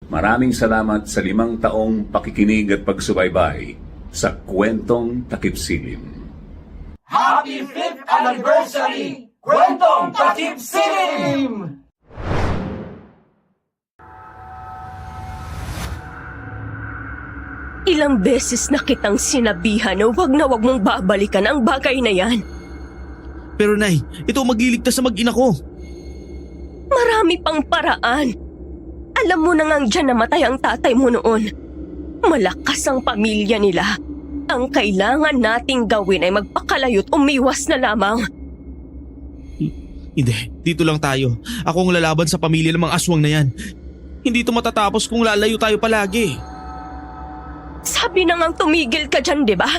Maraming salamat sa 5 taong pakikinig at pagsubaybay sa Kwentong Takip Silim. Happy 5th Anniversary! Kwentong Takip Silim! Ilang beses na kitang sinabihan na wag mong babalikan ang bagay na yan. Pero Nay, ito ang magliligtas sa mag-ina ko. Marami pang paraan. Alam mo na ngang dyan namatay ang tatay mo noon. Malakas ang pamilya nila. Ang kailangan nating gawin ay magpakalayo't umiwas na lamang. Hindi, dito lang tayo. Ako ang lalaban sa pamilya ng mga aswang na yan. Hindi ito matatapos kung lalayo tayo palagi. Sabi na ngang tumigil ka dyan, di ba?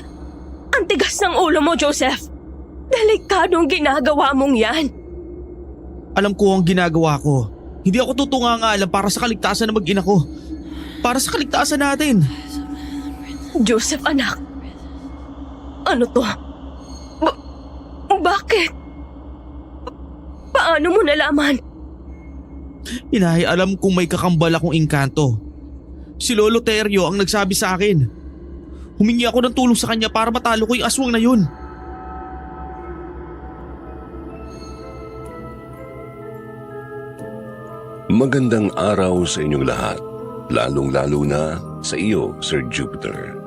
Ang tigas ng ulo mo, Joseph. Delikadong ginagawa mong yan. Alam ko ang ginagawa ko. Hindi ako tutungangalan para sa kaligtasan ng mag-ina ko. Para sa kaligtasan natin. Joseph, anak. Ano to? Bakit? Paano mo nalaman? Inay, alam kong may kakambal akong engkanto. Si Lolo Terio ang nagsabi sa akin. Humingi ako ng tulong sa kanya para matalo ko yung aswang na yun. Magandang araw sa inyong lahat, lalong-lalo na sa iyo, Sir Jupiter.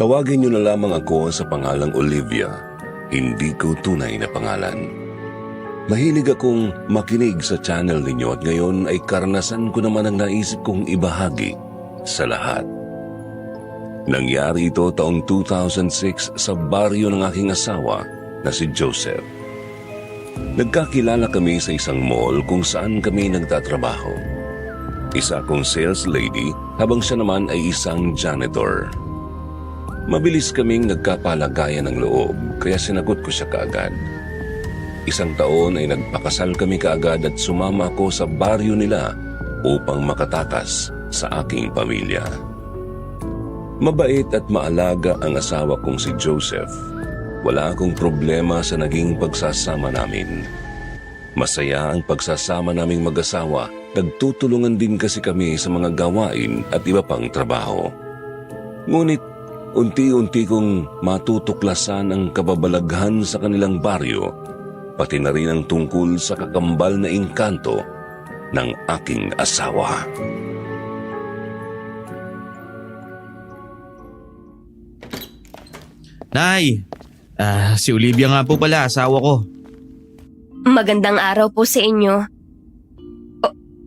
Tawagin niyo na lamang ako sa pangalang Olivia, hindi ko tunay na pangalan. Mahilig akong makinig sa channel ninyo at ngayon ay karanasan ko naman ang naisip kong ibahagi sa lahat. Nangyari ito taong 2006 sa baryo ng aking asawa na si Joseph. Nagkakilala kami sa isang mall kung saan kami nagtatrabaho. Isa akong sales lady habang siya naman ay isang janitor. Mabilis kaming nagkapalagayan ng loob kaya sinagot ko siya kaagad. 1 taon ay nagpakasal kami kaagad at sumama ako sa baryo nila upang makatakas sa aking pamilya. Mabait at maalaga ang asawa kong si Joseph. Wala akong problema sa naging pagsasama namin. Masaya ang pagsasama naming mag-asawa. Nagtutulungan din kasi kami sa mga gawain at iba pang trabaho. Ngunit unti-unti kong matutuklasan ang kababalaghan sa kanilang baryo, pati na rin ang tungkol sa kakambal na engkanto ng aking asawa. Nay, si Olivia nga po pala, asawa ko. Magandang araw po sa inyo.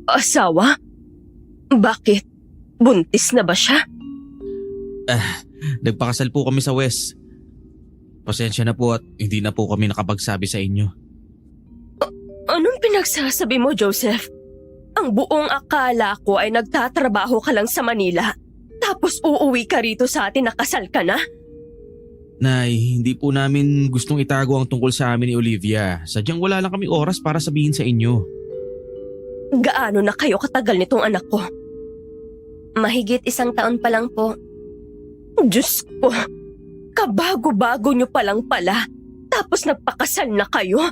Asawa? Bakit? Buntis na ba siya? Nagpakasal po kami sa West. Pasensya na po at hindi na po kami nakapagsabi sa inyo. Anong pinagsasabi mo, Joseph? Ang buong akala ko ay nagtatrabaho ka lang sa Manila. Tapos uuwi ka rito sa atin na kasal ka na? Nay, hindi po namin gustong itago ang tungkol sa amin ni Olivia. Sadyang wala lang kami oras para sabihin sa inyo. Gaano na kayo katagal nitong anak ko? Mahigit 1 taon pa lang po. Diyos ko, kabago-bago nyo pa lang pala. Tapos nagpakasal na kayo?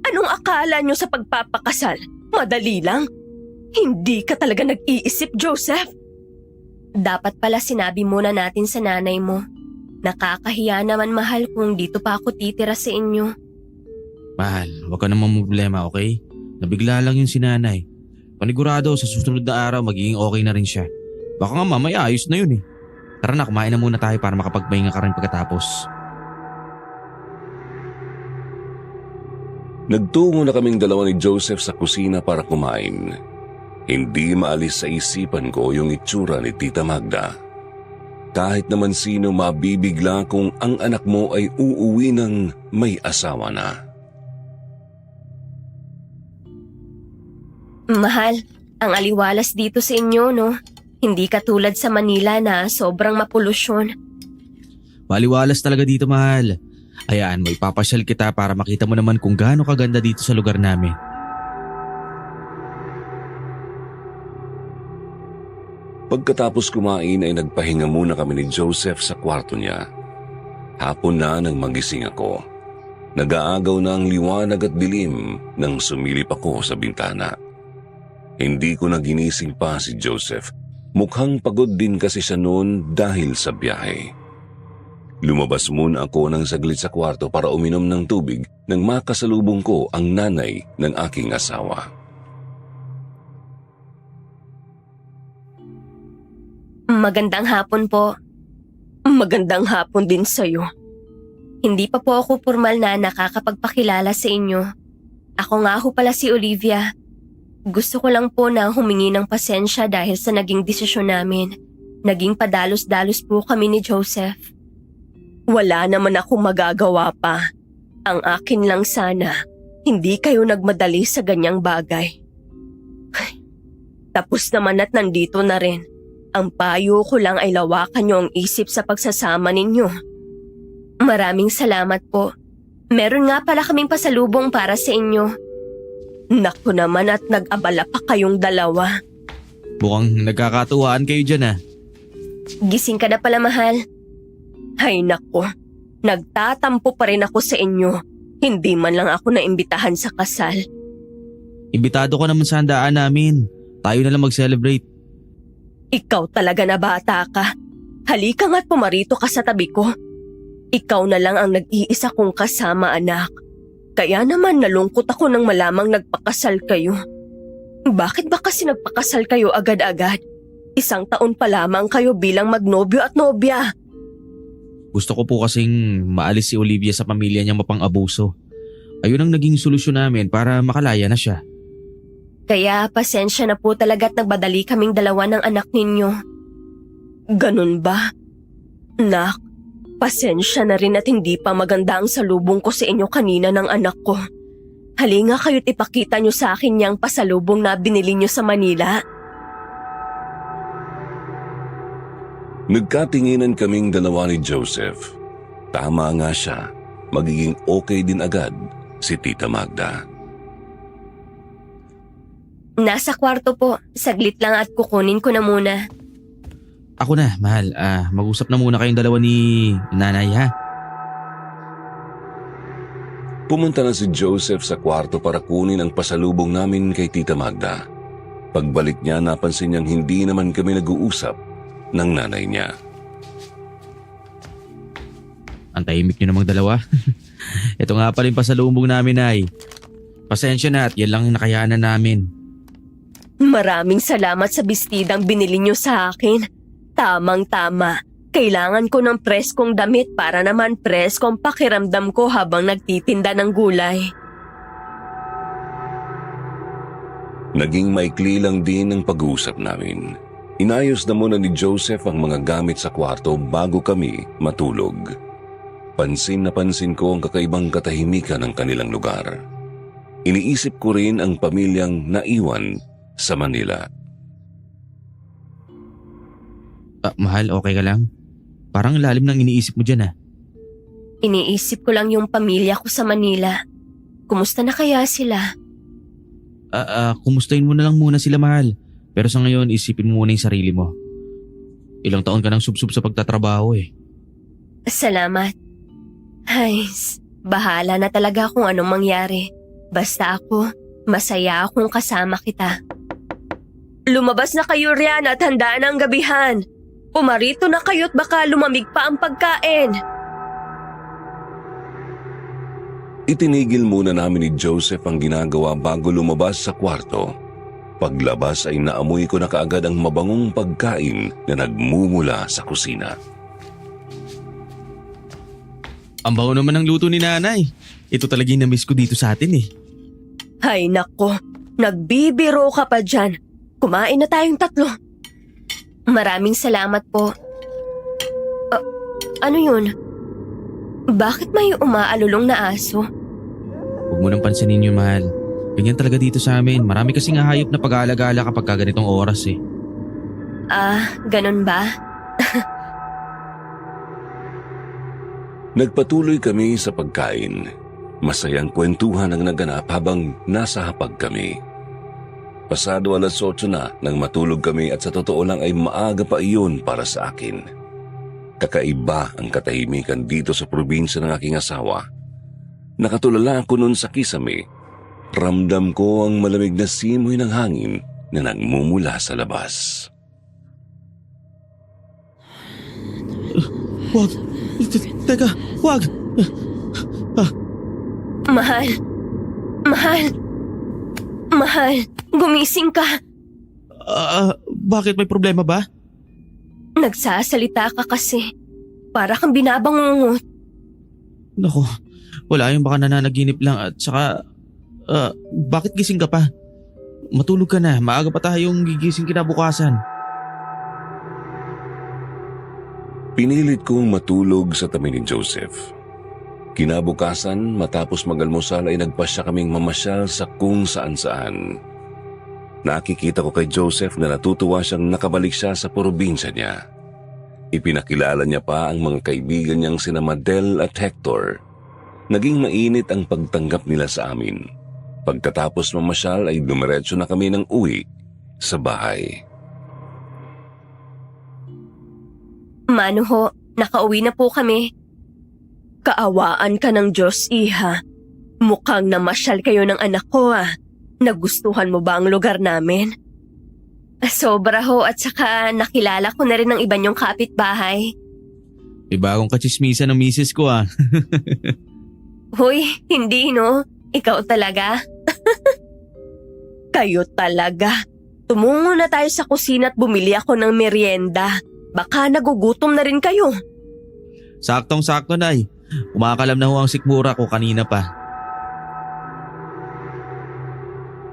Anong akala nyo sa pagpapakasal? Madali lang? Hindi ka talaga nag-iisip, Joseph? Dapat pala sinabi muna natin sa nanay mo. Nakakahiya naman, mahal, kung dito pa ako titira sa inyo. Mahal, huwag ka namang problema, okay? Nabigla lang yung sinanay. Panigurado sa susunod na araw magiging okay na rin siya. Baka nga mamaya ayos na yun eh. Tara na, kumain na muna tayo para makapagpahinga ka rin pagkatapos. Nagtungo na kaming dalawa ni Joseph sa kusina para kumain. Hindi maalis sa isipan ko yung itsura ni Tita Magda. Kahit naman sino mabibigla kung ang anak mo ay uuwi ng may asawa na. Mahal, ang aliwalas dito sa inyo, no? Hindi katulad sa Manila na sobrang mapolusyon. Maliwalas talaga dito, mahal. Hayaan mo, ipapasyal kita para makita mo naman kung gaano kaganda dito sa lugar namin. Pagkatapos kumain ay nagpahinga muna kami ni Joseph sa kwarto niya. Hapon na nang magising ako. Nag-aagaw na ang liwanag at dilim nang sumilip ako sa bintana. Hindi ko na ginising pa si Joseph. Mukhang pagod din kasi siya noon dahil sa biyahe. Lumabas muna ako ng saglit sa kwarto para uminom ng tubig nang makasalubong ko ang nanay ng aking asawa. Magandang hapon po. Magandang hapon din sa'yo. Hindi pa po ako formal na nakakapagpakilala sa inyo. Ako nga ho pala si Olivia. Gusto ko lang po na humingi ng pasensya dahil sa naging desisyon namin. Naging padalos-dalos po kami ni Joseph. Wala naman akong magagawa pa. Ang akin lang sana, hindi kayo nagmadali sa ganyang bagay. Ay, tapos naman at nandito na rin. Ang payo ko lang ay lawakan niyo ang isip sa pagsasama ninyo. Maraming salamat po. Meron nga pala kaming pasalubong para sa inyo. Naku naman at nag-abala pa kayong dalawa. Mukhang nagkakatuwaan kayo dyan ah. Gising ka na pala, mahal. Hay naku, nagtatampo pa rin ako sa inyo. Hindi man lang ako naimbitahan sa kasal. Imbitado ka naman sa handaan namin. Tayo na lang mag-celebrate. Ikaw talaga na bata ka. Halika nga't pumarito ka sa tabi ko. Ikaw na lang ang nag-iisa kong kasama, anak. Kaya naman nalungkot ako nang malamang nagpakasal kayo. Bakit ba kasi nagpakasal kayo agad-agad? 1 taon pa lamang kayo bilang magnobyo at nobya. Gusto ko po kasing maalis si Olivia sa pamilya niyang mapang-abuso. Ayun ang naging solusyon namin para makalaya na siya. Kaya pasensya na po talaga at nagbadali kaming dalawa ng anak ninyo. Ganun ba? Nak, pasensya na rin at hindi pa maganda ang salubong ko sa inyo kanina ng anak ko. Halika kayo't ipakita nyo sa akin niyang pasalubong na binili nyo sa Manila. Nagkatinginan kaming dalawa ni Joseph. Tama nga siya. Magiging okay din agad si Tita Magda. Nasa kwarto po. Saglit lang at kukunin ko na muna. Ako na, mahal. Mag-usap na muna kayong dalawa ni nanay ha. Pumunta na si Joseph sa kwarto para kunin ang pasalubong namin kay Tita Magda. Pagbalik niya, napansin niyang hindi naman kami nag-uusap ng nanay niya. Ang tahimik niyo namang dalawa. Ito nga pala yung pasalubong namin ay. Pasensya na at yan lang yung nakayanan namin. Maraming salamat sa bestidang binili nyo sa akin. Tamang-tama. Kailangan ko ng preskong damit para naman preskong pakiramdam ko habang nagtitinda ng gulay. Naging maikli lang din ang pag-uusap namin. Inayos na muna ni Joseph ang mga gamit sa kwarto bago kami matulog. Pansin na pansin ko ang kakaibang katahimikan ng kanilang lugar. Iniisip ko rin ang pamilyang naiwan sa Manila. Mahal, okay ka lang? Parang lalim ng iniisip mo dyan ah. Iniisip ko lang yung pamilya ko sa Manila. Kumusta na kaya sila? Kumustahin mo na lang muna sila, mahal. Pero sa ngayon, isipin mo muna yung sarili mo. Ilang taon ka nang subsub sa pagtatrabaho eh. Salamat. Ay, bahala na talaga kung anong mangyari. Basta ako, masaya akong kasama kita. Lumabas na kayo riyan at handaan ang gabihan. Pumarito na kayo't baka lumamig pa ang pagkain. Itinigil muna namin ni Joseph ang ginagawa bago lumabas sa kwarto. Paglabas ay naamoy ko na kaagad ang mabangong pagkain na nagmumula sa kusina. Ang bango naman ng luto ni nanay. Ito talaga yung na-miss ko dito sa atin eh. Hay nako, nagbibiro ka pa dyan. Kumain na tayong 3. Maraming salamat po. Ano yun? Bakit may umaalulong na aso? Huwag mo nang pansinin yun, mahal. Ganyan talaga dito sa amin. Marami kasing hayop na pag-aalagala kapag ganitong oras eh. Ganun ba? Nagpatuloy kami sa pagkain. Masayang kwentuhan ang naganap habang nasa hapag kami. Pasado 8:00 na nang matulog kami at sa totoo lang ay maaga pa iyon para sa akin. Kakaiba ang katahimikan dito sa probinsya ng aking asawa. Nakatulala ako noon sa kisame. Ramdam ko ang malamig na simoy ng hangin na nagmumula sa labas. Wag! Teka, wag! Mahal! Mahal! Mahal! Gumising ka! Bakit may problema ba? Nagsasalita ka kasi. Para kang binabangungot. Naku, wala yung baka nananaginip lang at saka, bakit gising ka pa? Matulog ka na, maaga pa tayong gigising kinabukasan. Pinilit kong matulog sa tabi ni Joseph. Kinabukasan, matapos mag-almusal ay nagpasya kaming mamasyal sa kung saan-saan. Nakikita ko kay Joseph na natutuwa siyang nakabalik siya sa probinsya niya. Ipinakilala niya pa ang mga kaibigan niyang sina Madel at Hector. Naging mainit ang pagtanggap nila sa amin. Pagkatapos mamasyal ay dumiretso na kami ng uwi sa bahay. Mano ho, nakauwi na po kami. Kaawaan ka ng Diyos, iha. Mukhang namasyal kayo ng anak ko, ah. Nagustuhan mo ba ang lugar namin? Sobra ho at saka nakilala ko na rin ang iba niyong kapitbahay. May bagong kachismisa ng misis ko ah. Hoy, hindi no? Ikaw talaga? Kayo talaga. Tumungo na tayo sa kusina at bumili ako ng merienda. Baka nagugutom na rin kayo. Saktong-sakto, Nay. Kumakalam na ho ang sikmura ko kanina pa.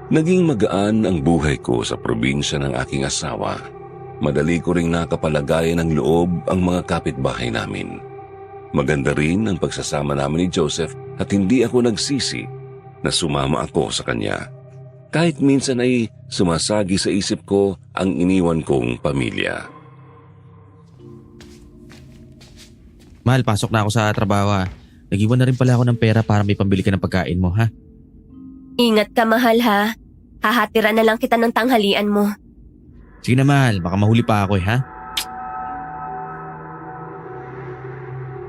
Naging magaan ang buhay ko sa probinsya ng aking asawa. Madali ko ring nakapalagayan ng loob ang mga kapitbahay namin. Maganda rin ang pagsasama namin ni Joseph at hindi ako nagsisi na sumama ako sa kanya. Kahit minsan ay sumasagi sa isip ko ang iniwan kong pamilya. Mahal, pasok na ako sa trabaho ha. Nag-iwan na rin pala ako ng pera para may pambili ka ng pagkain mo ha. Ingat ka, mahal ha. Hahatiran na lang kita ng tanghalian mo. Sige na mahal, baka mahuli pa ako ha.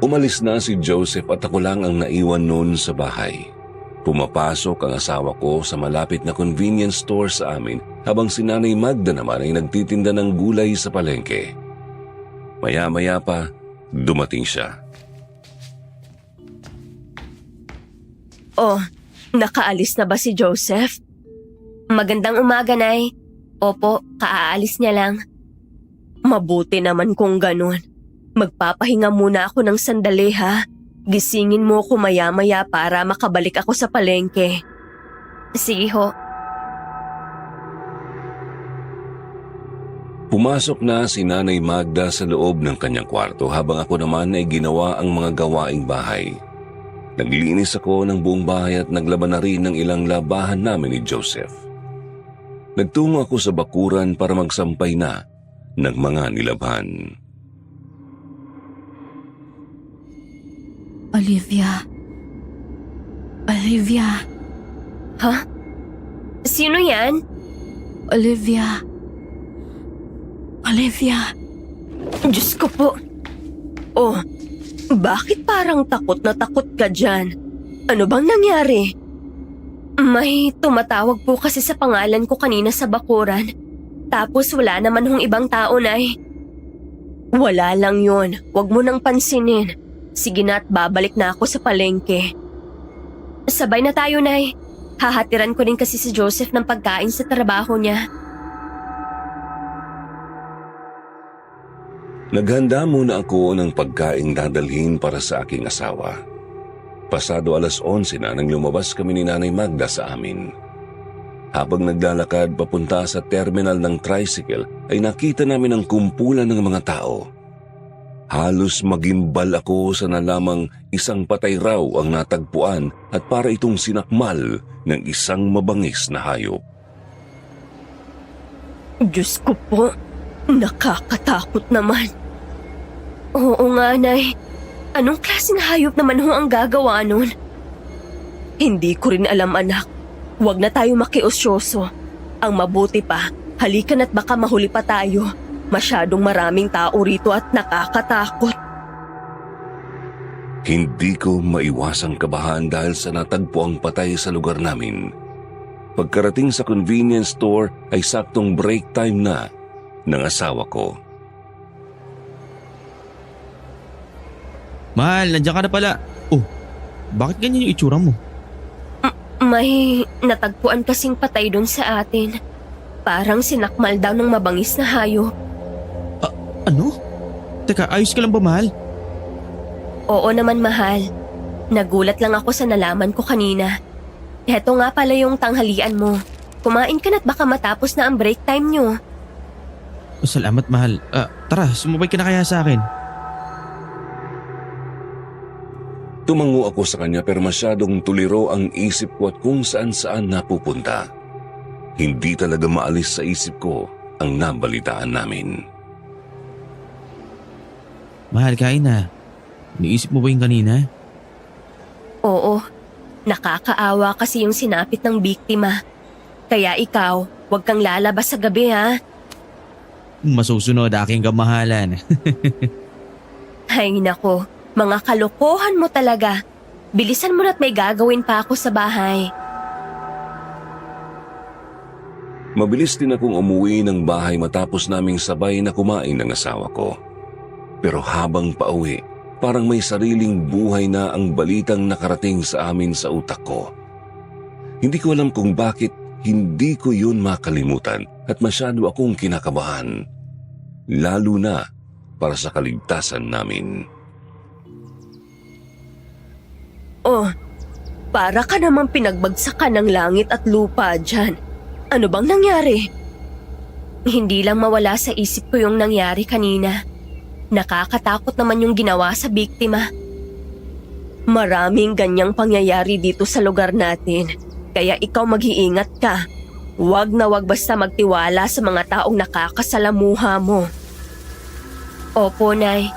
Umalis na si Joseph at ako lang ang naiwan noon sa bahay. Pumapasok ang asawa ko sa malapit na convenience store sa amin habang si Nanay Magda naman ay nagtitinda ng gulay sa palengke. Maya-maya pa, dumating siya. Oh, nakaalis na ba si Joseph? Magandang umaga, Nay. Opo, kaaalis niya lang. Mabuti naman kung ganun. Magpapahinga muna ako ng sandali ha. Gisingin mo ko maya-maya para makabalik ako sa palengke. Sige ho. Pumasok na si Nanay Magda sa loob ng kanyang kwarto habang ako naman ay ginawa ang mga gawaing bahay. Naglinis ako ng buong bahay at naglaban na rin ng ilang labahan namin ni Joseph. Nagtungo ako sa bakuran para magsampay na ng mga nilabhan. Olivia. Olivia. Ha? Sino yan? Olivia. Olivia. Diyos ko po. Oh, bakit parang takot na takot ka dyan? Ano bang nangyari? May tumatawag po kasi sa pangalan ko kanina sa bakuran. Tapos wala naman hong ibang tao, Nay. Wala lang yun. Huwag mo nang pansinin. Sige na at babalik na ako sa palengke. Sabay na tayo, Nay. Hahatiran ko din kasi si Joseph ng pagkain sa trabaho niya. Naghanda muna ako ng pagkaing dadalhin para sa aking asawa. Pasado 11:00 na nang lumabas kami ni Nanay Magda sa amin. Habang naglalakad papunta sa terminal ng tricycle ay nakita namin ang kumpulan ng mga tao. Halos magimbal ako sa nalamang isang patay raw ang natagpuan at para itong sinakmal ng isang mabangis na hayop. Diyos ko po, nakakatakot naman. Oo nga, Nay. Anong klaseng hayop naman ho ang gagawa nun? Hindi ko rin alam, anak. Huwag na tayo makiosyoso. Ang mabuti pa, halikan at baka mahuli pa tayo. Masyadong maraming tao rito at nakakatakot. Hindi ko maiwasang kabahan dahil sa natagpo ang patay sa lugar namin. Pagkarating sa convenience store ay saktong break time na ng asawa ko. Mahal, nandiyan ka na pala. Oh, bakit ganyan yung itsura mo? May natagpuan kasing patay doon sa atin. Parang sinakmal daw ng mabangis na hayop. Ano? Teka, ayos ka lang ba, mahal? Oo naman, mahal. Nagulat lang ako sa nalaman ko kanina. Heto nga pala yung tanghalian mo. Kumain ka na't baka matapos na ang break time nyo. Oh, salamat, mahal. Tara, sumabay ka na kaya sa akin. Tumango ako sa kanya pero masyadong tuliro ang isip ko at kung saan-saan napupunta. Hindi talaga maalis sa isip ko ang nabalitaan namin. Mahal, kain na. Niisip mo ba yung kanina? Oo, nakakaawa kasi yung sinapit ng biktima. Kaya ikaw, huwag kang lalabas sa gabi ha. Masusunod aking kamahalan. Ay nako, mga kalokohan mo talaga. Bilisan mo na't may gagawin pa ako sa bahay. Mabilis din akong umuwi ng bahay matapos naming sabay na kumain ng asawa ko. Pero habang pauwi, parang may sariling buhay na ang balitang nakarating sa amin sa utak ko. Hindi ko alam kung bakit hindi ko yun makalimutan at masyado akong kinakabahan. Lalo na para sa kaligtasan namin. Oh, para ka namang pinagbagsakan ng langit at lupa dyan. Ano bang nangyari? Hindi lang mawala sa isip ko yung nangyari kanina. Nakakatakot naman yung ginawa sa biktima. Maraming ganyang pangyayari dito sa lugar natin. Kaya ikaw mag-iingat ka. Huwag na huwag basta magtiwala sa mga taong nakakasalamuha mo. Opo, Nay.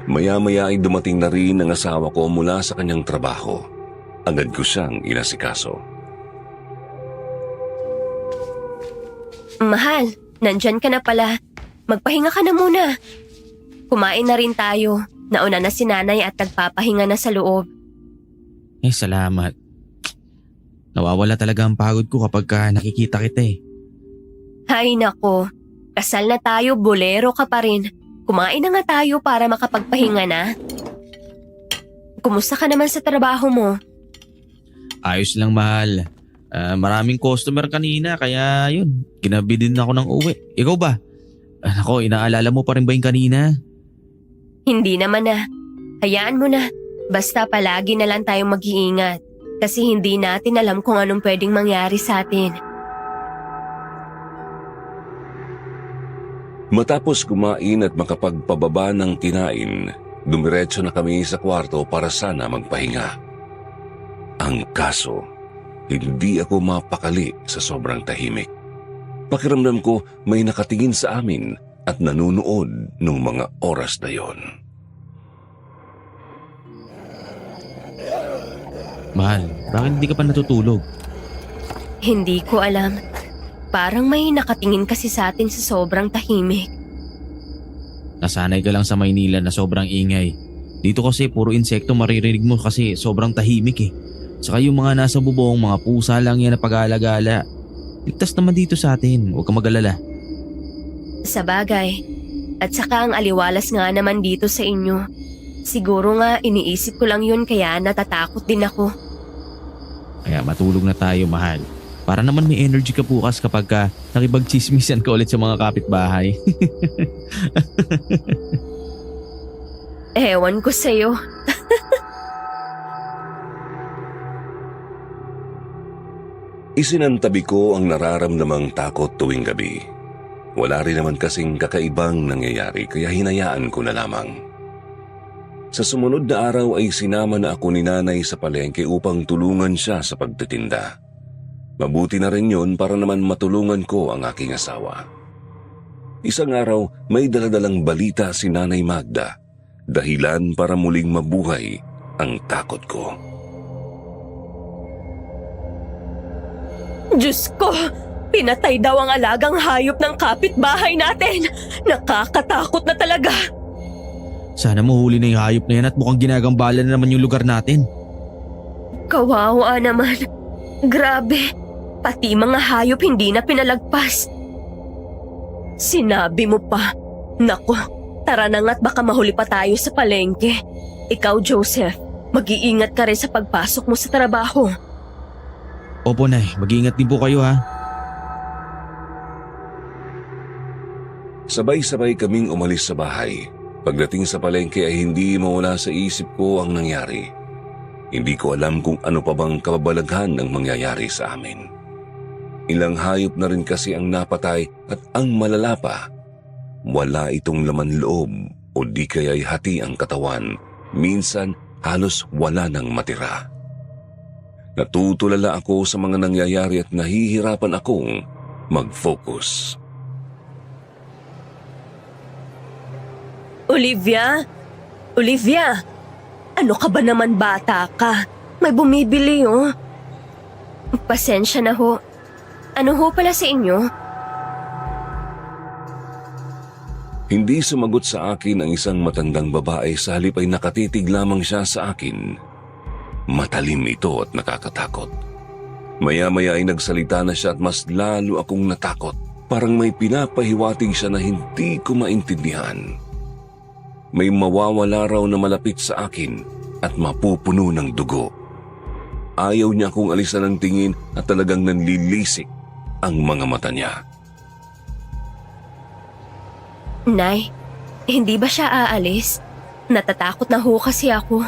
Maya-maya ay dumating na rin ang asawa ko mula sa kanyang trabaho. Agad ko siyang inasikaso. Mahal, nandyan ka na pala. Magpahinga ka na muna. Kumain na rin tayo. Nauna na si nanay at nagpapahinga na sa loob. Salamat. Nawawala talaga ang pagod ko kapag nakikita kita eh. Hay nako, kasal na tayo, bolero ka pa rin. Kumain na nga tayo para makapagpahinga na. Kumusta ka naman sa trabaho mo? Ayos lang, mahal. Maraming customer kanina kaya yun, ginabi din ako ng uwi. Ikaw ba? Ako, inaalala mo pa rin ba yung kanina? Hindi naman na. Hayaan mo na. Basta palagi na lang tayong mag-iingat. Kasi hindi natin alam kung anong pwedeng mangyari sa atin. Matapos kumain at makapagpababa ng kinain, dumiretso na kami sa kwarto para sana magpahinga. Ang kaso, hindi ako mapakali sa sobrang tahimik. Pakiramdam ko may nakatingin sa amin at nanunood nung mga oras na yon. Mahal, bakit hindi ka pa natutulog? Hindi ko alam. Parang may nakatingin kasi sa atin sa sobrang tahimik. Nasanay ka lang sa Maynila na sobrang ingay. Dito kasi puro insekto maririnig mo kasi sobrang tahimik eh. Saka yung mga nasa bubong, mga pusa lang yan na pag-alagala. Ligtas naman dito sa atin, huwag kang mag-alala. Sa bagay. At saka ang aliwalas nga naman dito sa inyo. Siguro nga iniisip ko lang yun kaya natatakot din ako. Kaya matulog na tayo, mahal. Para naman may energy ka bukas kapag nakipagchismisan ka ulit sa mga kapitbahay. Ewan ko sa'yo. Isinantabi ko ang nararamdamang takot tuwing gabi. Wala rin naman kasing kakaibang nangyayari kaya hinayaan ko na lamang. Sa sumunod na araw ay sinama na ako ni nanay sa palengke upang tulungan siya sa pagtitinda. Mabuti na rin yun para naman matulungan ko ang aking asawa. Isang araw may daladalang balita si Nanay Magda, dahilan para muling mabuhay ang takot ko. Diyos ko! Pinatay daw ang alagang hayop ng kapitbahay natin! Nakakatakot na talaga! Sana mahuli na yung hayop na yan at mukhang ginagambala na naman yung lugar natin. Kawawa naman. Grabe. Pati mga hayop hindi na pinalagpas. Sinabi mo pa. Nako, tara na nga't baka mahuli pa tayo sa palengke. Ikaw, Joseph, mag-iingat ka rin sa pagpasok mo sa trabaho. Opo, Nay. Mag-iingat din po kayo ha. Sabay-sabay kaming umalis sa bahay. Pagdating sa palengke ay hindi mawala sa isip ko ang nangyari. Hindi ko alam kung ano pa bang kababalaghan ng mangyayari sa amin. Ilang hayop na rin kasi ang napatay at ang malala pa, wala itong laman loob o di kaya'y hati ang katawan. Minsan halos wala nang matira. Natutulala ako sa mga nangyayari at nahihirapan akong mag-focus. Olivia? Olivia? Ano ka ba naman, bata ka? May bumibili oh. Pasensya na ho. Ano ho pala sa inyo? Hindi sumagot sa akin ang isang matandang babae, sa halip ay nakatitig lamang siya sa akin. Matalim ito at nakakatakot. Maya-maya ay nagsalita na siya at mas lalo akong natakot. Parang may pinapahiwatig siya na hindi ko maintindihan. May mawawala raw na malapit sa akin at mapupuno ng dugo. Ayaw niya akong alisan ng tingin at talagang nanlilisik ang mga mata niya. Nay, hindi ba siya aalis? Natatakot na ho kasi ako.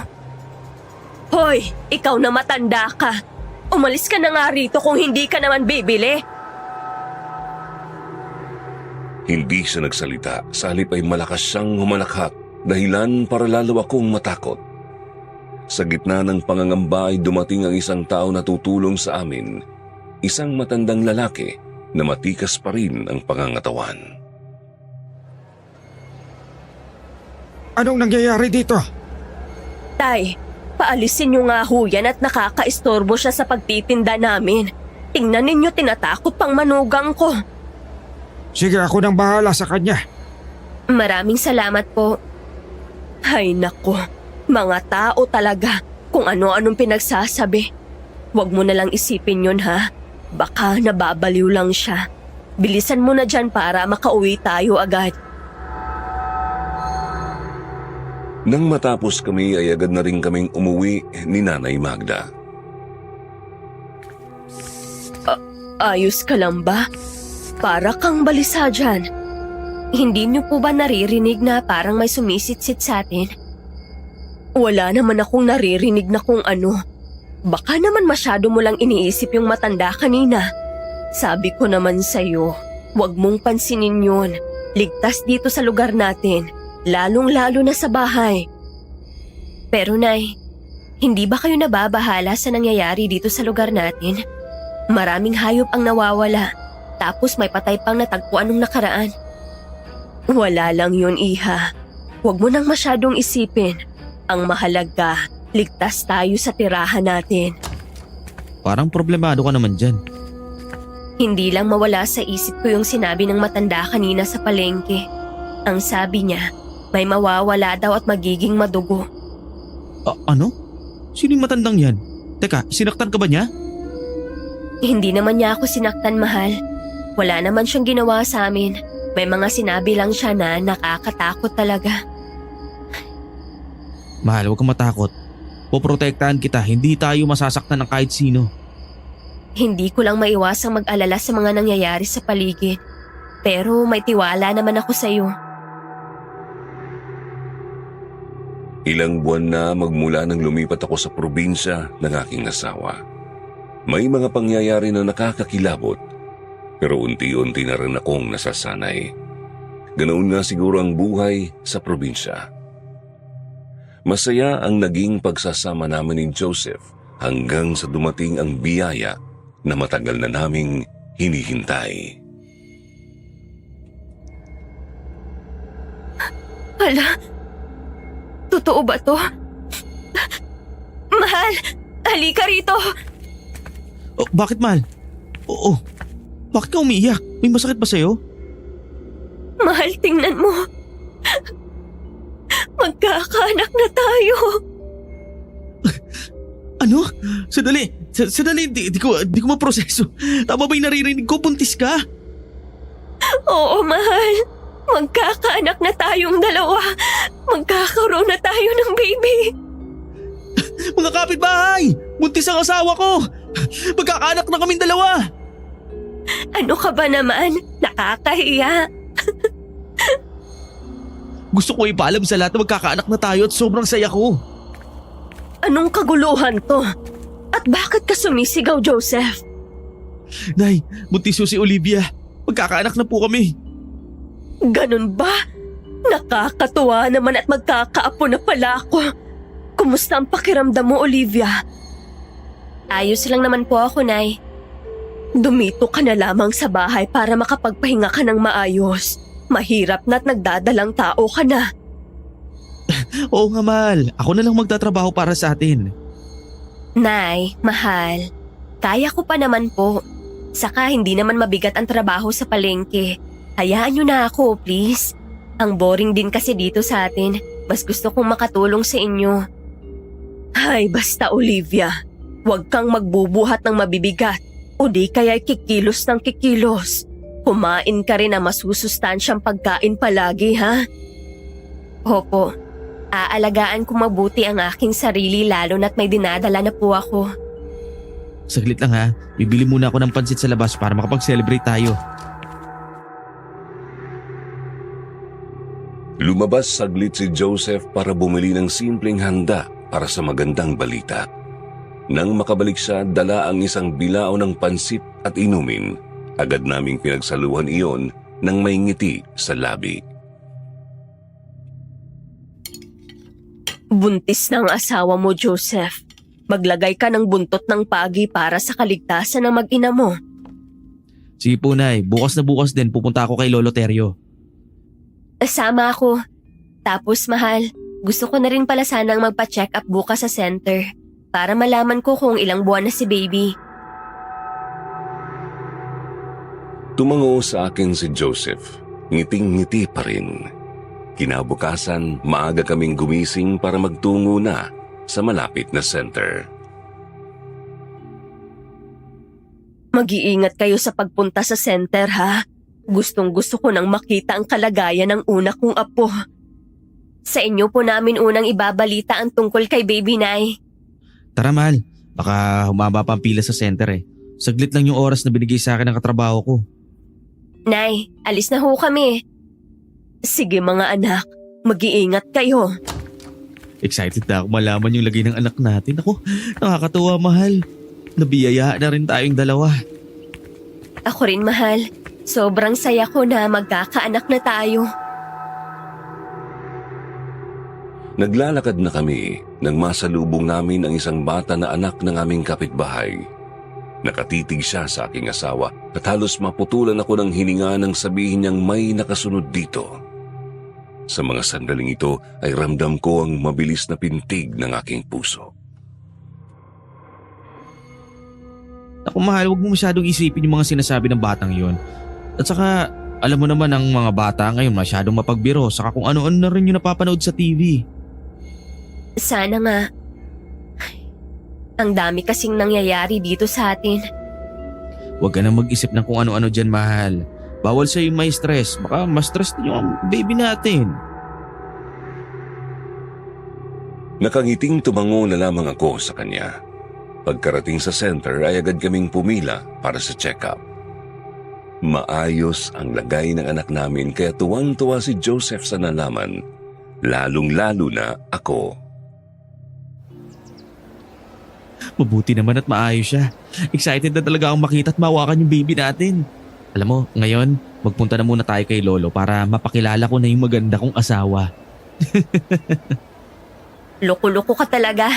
Hoy, ikaw na matanda ka. Umalis ka na nga rito kung hindi ka naman bibili. Hindi siya nagsalita, sa halip ay malakas siyang humalakhak, dahilan para lalo akong matakot. Sa gitna ng pangangamba ay dumating ang isang tao na tutulong sa amin, isang matandang lalaki na matikas pa rin ang pangangatawan. Anong nangyayari dito? Tay, paalisin niyo nga ho yan at nakakaistorbo siya sa pagtitinda namin. Tingnan ninyo, tinatakot pang manugang ko. Sige, ako nang bahala sa kanya. Maraming salamat po. Ay nako, mga tao talaga kung ano-anong pinagsasabi. Huwag mo na lang isipin yun ha. Baka nababaliw lang siya. Bilisan mo na dyan para makauwi tayo agad. Nang matapos kami ay agad na rin kaming umuwi ni Nanay Magda. Ayos ka lang ba? Para kang balisa dyan. Hindi niyo po ba naririnig na parang may sumisit-sit sa atin? Wala naman akong naririnig na kung ano. Baka naman masyado mo lang iniisip yung matanda kanina. Sabi ko naman sa'yo, huwag mong pansinin yun. Ligtas dito sa lugar natin, lalong-lalo na sa bahay. Pero Nay, hindi ba kayo nababahala sa nangyayari dito sa lugar natin? Maraming hayop ang nawawala, tapos may patay pang natagpuan nung nakaraan. Wala lang yun, Iha. Huwag mo nang masyadong isipin. Ang mahalaga, ligtas tayo sa tirahan natin. Parang problemado ka naman dyan. Hindi lang mawala sa isip ko yung sinabi ng matanda kanina sa palengke. Ang sabi niya, may mawawala daw at magiging madugo. Ano? Sino yung matandang yan? Teka, sinaktan ka ba niya? Hindi naman niya ako sinaktan, mahal. Wala naman siyang ginawa sa amin. May mga sinabi lang siya na nakakatakot talaga. Mahal, huwag kang matakot. Poprotektahan kita, hindi tayo masasaktan ng kahit sino. Hindi ko lang maiwasang mag-alala sa mga nangyayari sa paligid. Pero may tiwala naman ako sa iyo. Ilang buwan na magmula nang lumipat ako sa probinsya ng aking asawa. May mga pangyayari na nakakakilabot, pero unti-unti na rin akong nasasanay. Ganoon nga siguro ang buhay sa probinsya. Masaya ang naging pagsasama namin ni Joseph hanggang sa dumating ang biyaya na matagal na naming hinihintay. Hala, totoo ba to? Mahal, halika rito. Oh, bakit, mahal? Oo. Bakit ka umiiyak? May masakit ba sa'yo? Mahal, tingnan mo. Magkakaanak na tayo. Ano? Sandali, di ko maproseso. Tama ba yung naririnig ko? Buntis ka? Oo, mahal. Magkakaanak na tayong dalawa. Magkakaroon na tayo ng baby. Mga kapitbahay! Buntis ang asawa ko! Magkakaanak na kaming dalawa! Ano ka ba naman? Nakakahiya. Gusto ko ipaalam sa lahat na magkakaanak na tayo at sobrang saya ko. Anong kaguluhan to? At bakit ka sumisigaw, Joseph? Nay, buntis yun si Olivia. Magkakaanak na po kami. Ganun ba? Nakakatuwa naman at magkakaapo na pala ako. Kumusta ang pakiramdam mo, Olivia? Ayos lang naman po ako, Nay. Dumito ka na lamang sa bahay para makapagpahinga ka ng maayos. Mahirap na't nagdadalang tao ka na. Oo nga, mahal. Ako na lang magtatrabaho para sa atin. Nay, mahal. Kaya ko pa naman po. Saka hindi naman mabigat ang trabaho sa palengke. Hayaan niyo na ako, please. Ang boring din kasi dito sa atin. Mas gusto kong makatulong sa inyo. Ay, basta Olivia. Huwag kang magbubuhat ng mabibigat. O di kaya'y kikilos ng kikilos. Kumain ka rin na masusustansyang pagkain palagi, ha? Opo. Aalagaan ko mabuti ang aking sarili lalo na't may dinadala na po ako. Saglit lang ha. Bibili muna ako ng pansit sa labas para makapag-celebrate tayo. Lumabas saglit si Joseph para bumili ng simpleng handa para sa magandang balita. Nang makabalik siya, dala ang isang bilao ng pansit at inumin. Agad naming pinagsaluhan iyon ng may ngiti sa labi. Buntis na ang asawa mo, Joseph. Maglagay ka ng buntot ng pagi para sa kaligtasan ng mag-ina mo. Sige po, Nay. Bukas na bukas din pupunta ako kay Lolo Teryo. Sama ako. Tapos mahal, gusto ko na rin pala sanang magpa-check up bukas sa center para malaman ko kung ilang buwan na si baby. Tumango sa akin si Joseph. Ngiting-ngiti pa rin. Kinabukasan, maaga kaming gumising para magtungo na sa malapit na center. Mag-iingat kayo sa pagpunta sa center, ha? Gustong-gusto ko nang makita ang kalagayan ng una kong apo. Sa inyo po namin unang ibabalita ang tungkol kay baby, Nay. Tara, mahal. Baka humaba pa ang pila sa center eh. Saglit lang yung oras na binigay sa akin ng katrabaho ko. Nay, alis na ho kami. Sige mga anak, mag-iingat kayo. Excited na ako malaman yung lagay ng anak natin. Ako, nakakatuwa, mahal. Nabiyayaan na rin tayong dalawa. Ako rin, mahal. Sobrang saya ko na magkakaanak na tayo. Naglalakad na kami nang masalubong namin ang isang bata na anak ng aming kapitbahay. Nakatitig siya sa aking asawa at halos maputulan ako ng hininga nang sabihin niyang may nakasunod dito. Sa mga sandaling ito ay ramdam ko ang mabilis na pintig ng aking puso. Ako, mahal, huwag mo masyadong isipin yung mga sinasabi ng batang yon. At saka, alam mo naman ang mga bata ngayon masyadong mapagbiro saka kung ano-ano na rin yung napapanood sa TV. Sana nga. Ang dami kasing nangyayari dito sa atin. Huwag ka na mag-isip ng kung ano-ano dyan, mahal. Bawal sa'yo may stress. Baka ma-stress din yung baby natin. Nakangiting tumango na lamang ako sa kanya. Pagkarating sa center ay agad kaming pumila para sa check-up. Maayos ang lagay ng anak namin kaya tuwang-tuwa si Joseph sa nalaman. Lalong-lalo na ako. Mabuti naman at maayos siya. Excited na talaga akong makita at mawakan yung baby natin. Alam mo, ngayon, magpunta na muna tayo kay Lolo para mapakilala ko na yung maganda kong asawa. Loko-loko ka talaga.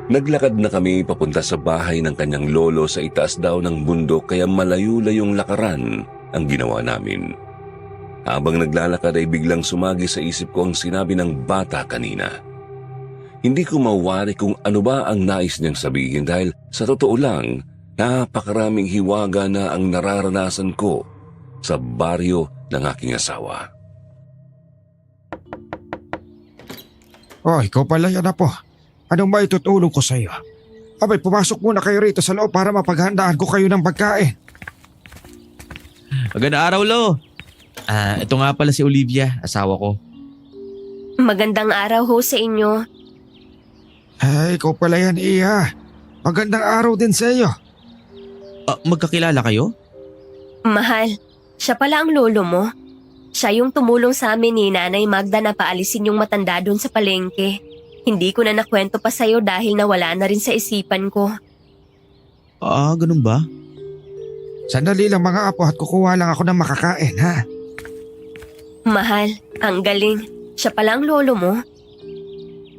Naglakad na kami papunta sa bahay ng kanyang lolo sa itaas daw ng bundok kaya malayo-layong lakaran ang ginawa namin. Habang naglalakad ay biglang sumagi sa isip ko ang sinabi ng bata kanina. Hindi ko mawari kung ano ba ang nais niyang sabihin dahil sa totoo lang, napakaraming hiwaga na ang nararanasan ko sa baryo ng aking asawa. Oh, ikaw pala yan, Apo. Anong maitutulong ko sa iyo? Abay, pumasok muna kayo rito sa loob para mapaghandaan ko kayo ng pagkain. Magandang araw, Lo. Ito nga pala si Olivia, asawa ko. Magandang araw ho sa inyo. Ay, ikaw pala yan, Iha. Magandang araw din sa iyo. Magkakilala kayo? Mahal, siya pala ang lolo mo. Siya yung tumulong sa amin ni Nanay Magda na paalisin yung matanda doon sa palengke. Hindi ko na nakwento pa sa'yo dahil nawala na rin sa isipan ko. Ganun ba? Sandali lang mga apo at kukuha lang ako ng makakain, ha? Mahal, ang galing. Siya pala ang lolo mo.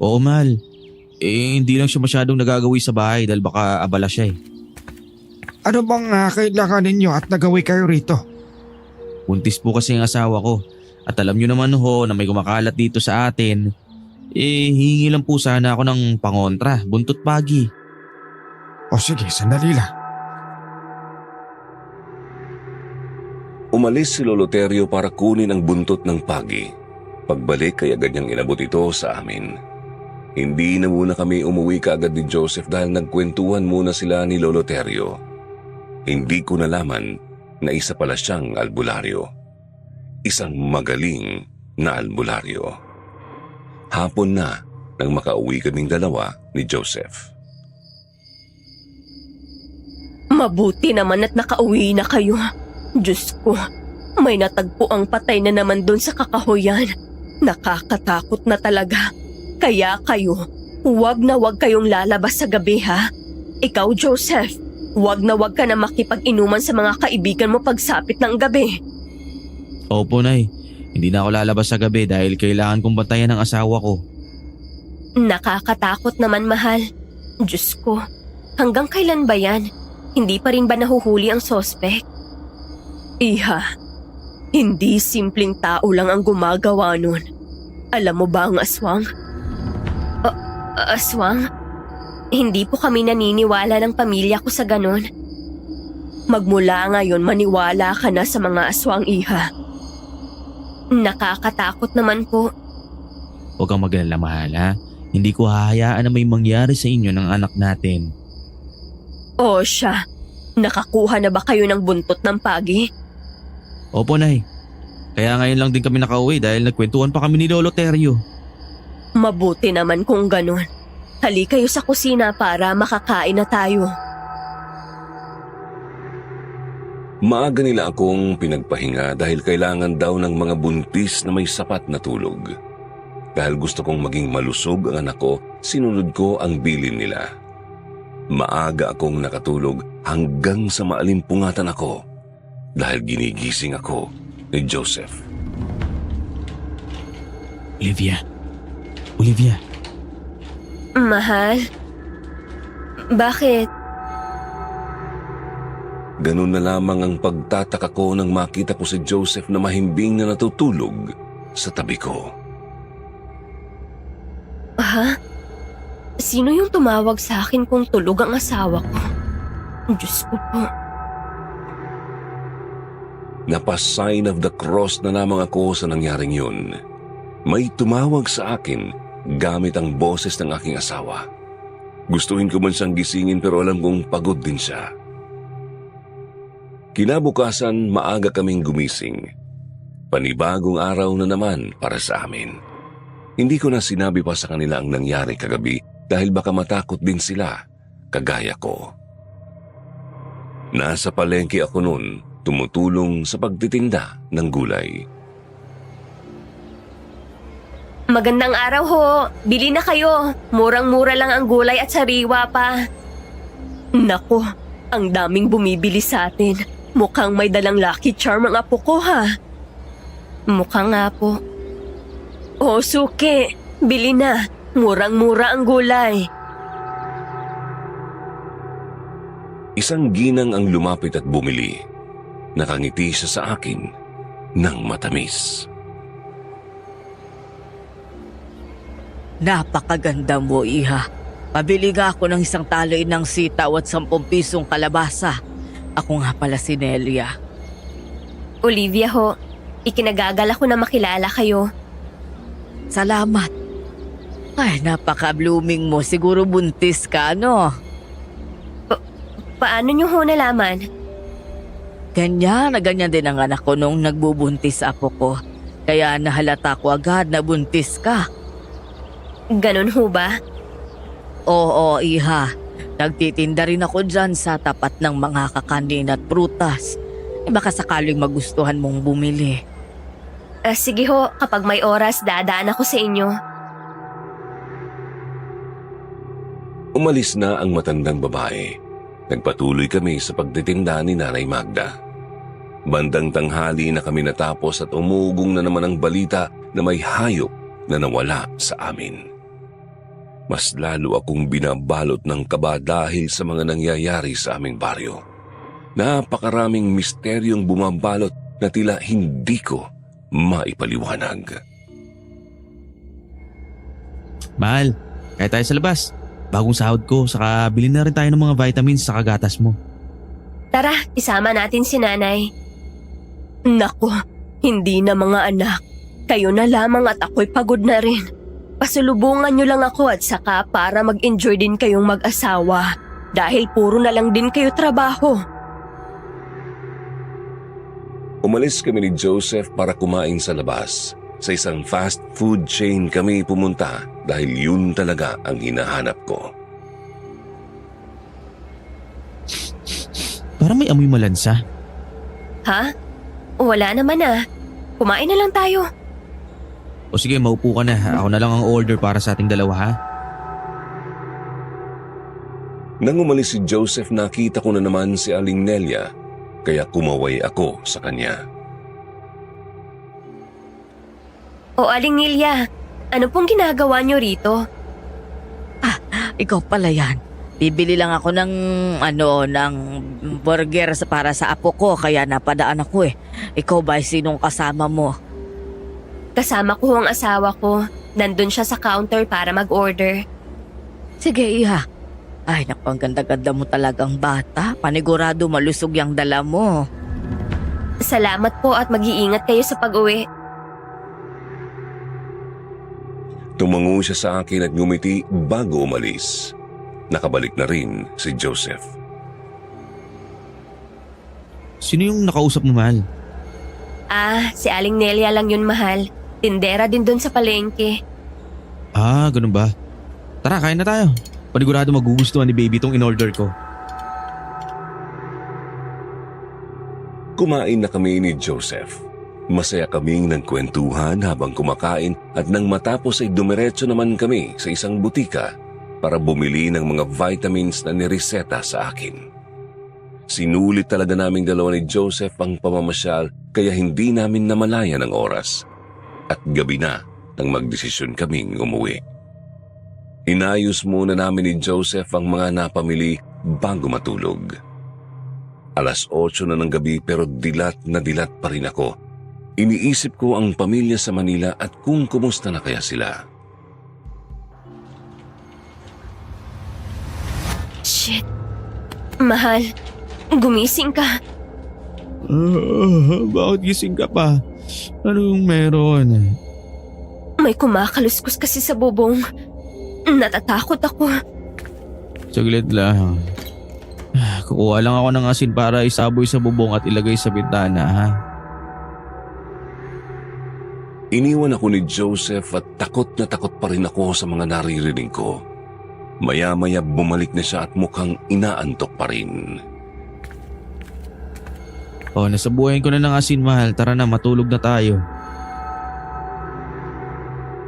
Oo, mahal. Hindi lang siya masyadong nagagawi sa bahay dahil baka abala siya eh. Ano bang kailangan ninyo at nagawi kayo rito? Buntis po kasi ang asawa ko. At alam nyo naman ho na may kumakalat dito sa atin. Hihingi lang po sana ako ng pangontra, buntot pagi. O sige, sandali lang. Umalis si Lolo Terio para kunin ang buntot ng pagi. Pagbalik ay agad niyang inabot ito sa amin. Hindi na muna kami umuwi kaagad ni Joseph dahil nagkwentuhan muna sila ni Lolo Terio. Hindi ko nalaman na isa pala siyang albularyo. Isang magaling na albularyo. Hapon na nang makauwi kaming dalawa ni Joseph. Mabuti naman at nakauwi na kayo. Diyos ko, may natagpo ang patay na naman doon sa kakahuyan. Nakakatakot na talaga. Kaya kayo, huwag na huwag kayong lalabas sa gabi ha. Ikaw Joseph, huwag na huwag ka na makipag-inuman sa mga kaibigan mo pagsapit ng gabi. Opo, Nay. Hindi na ako lalabas sa gabi dahil kailangan kong bantayan ang asawa ko. Nakakatakot naman, mahal. Diyos ko, hanggang kailan ba yan? Hindi pa rin ba nahuhuli ang sospek? Iha, hindi simpleng tao lang ang gumagawa nun. Alam mo ba ang aswang? Aswang? Hindi po kami naniniwala ng pamilya ko sa ganon. Magmula ngayon maniwala ka na sa mga aswang, Iha. Nakakatakot naman po. Huwag kang mag-alala, mahal ha. Hindi ko hahayaan na may mangyari sa inyo ng anak natin. O siya, nakakuha na ba kayo ng buntot ng pagi? Opo, Nay. Kaya ngayon lang din kami nakauwi dahil nagkwentuhan pa kami ni Lolo Terio. Mabuti naman kung ganun. Hali kayo sa kusina para makakain na tayo. Maaga nila akong pinagpahinga dahil kailangan daw ng mga buntis na may sapat na tulog. Dahil gusto kong maging malusog ang anak ko, sinunod ko ang bilin nila. Maaga akong nakatulog hanggang sa maalimpungatan ako dahil ginigising ako ni Joseph. Olivia. Mahal? Bakit? Ganun na lamang ang pagtataka ko nang makita ko si Joseph na mahimbing na natutulog sa tabi ko. Ha? Sino yung tumawag sa akin kung tulog ang asawa ko? Diyos ko po. Napasign of the cross na lamang ako sa nangyaring yun. May tumawag sa akin gamit ang boses ng aking asawa. Gustuhin ko man siyang gisingin pero alam kong pagod din siya. Kinabukasan, maaga kaming gumising. Panibagong araw na naman para sa amin. Hindi ko na sinabi pa sa kanila ang nangyari kagabi dahil baka matakot din sila, kagaya ko. Nasa palengke ako noon, tumutulong sa pagtitinda ng gulay. Magandang araw ho. Bili na kayo. Murang-mura lang ang gulay at sariwa pa. Nako, ang daming bumibili sa atin. Mukhang may dalang lucky charm ang apo ko ha. Mukhang nga po. O suki, bili na. Murang-mura ang gulay. Isang ginang ang lumapit at bumili. Nakangiti siya sa akin ng matamis. Napakaganda mo, Iha. Pabili nga ako ng 1 taloy ng sitaw at 10 pisong kalabasa. Ako nga pala si Nelia. Olivia ho, ikinagagal ako na makilala kayo. Salamat. Ay, napaka-blooming mo. Siguro buntis ka, no? Paano niyo ho nalaman? Ganyan na ganyan din ang anak ko nung nagbubuntis sa apo ko. Kaya nahalata ko agad na buntis ka. Ganun ho ba? Oo, iha. Nagtitinda rin ako dyan sa tapat ng mga kakanin at prutas. Baka sakaling magustuhan mong bumili. Sige ho, kapag may oras, dadaan ako sa inyo. Umalis na ang matandang babae. Nagpatuloy kami sa pagtitinda ni Nanay Magda. Bandang tanghali na kami natapos at umugong na naman ang balita na may hayop na nawala sa amin. Mas lalo akong binabalot ng kaba dahil sa mga nangyayari sa aming baryo. Napakaraming misteryong bumabalot na tila hindi ko maipaliwanag. Mahal, kaya tayo sa labas. Bagong sahod ko, saka bilhin na rin tayo ng mga vitamins sa kagatas mo. Tara, isama natin si nanay. Nako, hindi na mga anak. Kayo na lamang at ako'y pagod na rin. Pasulubungan niyo lang ako at saka para mag-enjoy din kayong mag-asawa. Dahil puro na lang din kayo trabaho. Umalis kami ni Joseph para kumain sa labas. Sa isang fast food chain kami pumunta dahil yun talaga ang hinahanap ko. Parang may amoy malansa. Ha? Wala naman ah. Kumain na lang tayo. O sige, maupo ka na. Ako na lang ang order para sa ating dalawa, ha? Nang umalis si Joseph, nakita ko na naman si Aling Nelia, kaya kumaway ako sa kanya. O Aling Nelia, ano pong ginagawa niyo rito? Ikaw pala yan. Bibili lang ako ng ng burger para sa apo ko kaya napadaan ako eh. Ikaw ba sinong kasama mo? Kasama ko ang asawa ko. Nandun siya sa counter para mag-order. Sige, iha. Ay, naku, ang ganda-ganda mo talagang bata. Panigurado malusog yung dala mo. Salamat po at mag-iingat kayo sa pag-uwi. Tumango siya sa akin at ngumiti bago umalis. Nakabalik na rin si Joseph. Sino yung nakausap mo, mahal? Si Aling Nelia lang yun, mahal. Tindera din dun sa palengke. Ganun ba? Tara, kain na tayo. Panigurado magugustuhan ni baby tong in-order ko. Kumain na kami ni Joseph. Masaya kaming nagkwentuhan habang kumakain at nang matapos ay dumiretso naman kami sa isang butika para bumili ng mga vitamins na nireseta sa akin. Sinulit talaga naming dalawa ni Joseph ang pamamasyal kaya hindi namin namalayan ang oras. At gabi na nang magdesisyon kaming umuwi. Inayos muna namin ni Joseph ang mga napamili bago matulog. 8:00 na ng gabi pero dilat na dilat pa rin ako. Iniisip ko ang pamilya sa Manila at kung kumusta na kaya sila. Shit. Mahal, gumising ka. Bakit gising ka pa? Anong meron? May kumakaluskos kasi sa bubong. Natatakot ako. Saglit lang. Kukuha lang ako ng asin para isaboy sa bubong at ilagay sa bintana, ha? Iniwan ako ni Joseph at takot na takot pa rin ako sa mga naririnig ko. Maya-maya bumalik na siya at mukhang inaantok pa rin. Nasabuhayin ko na ng asin, mahal. Tara na, matulog na tayo.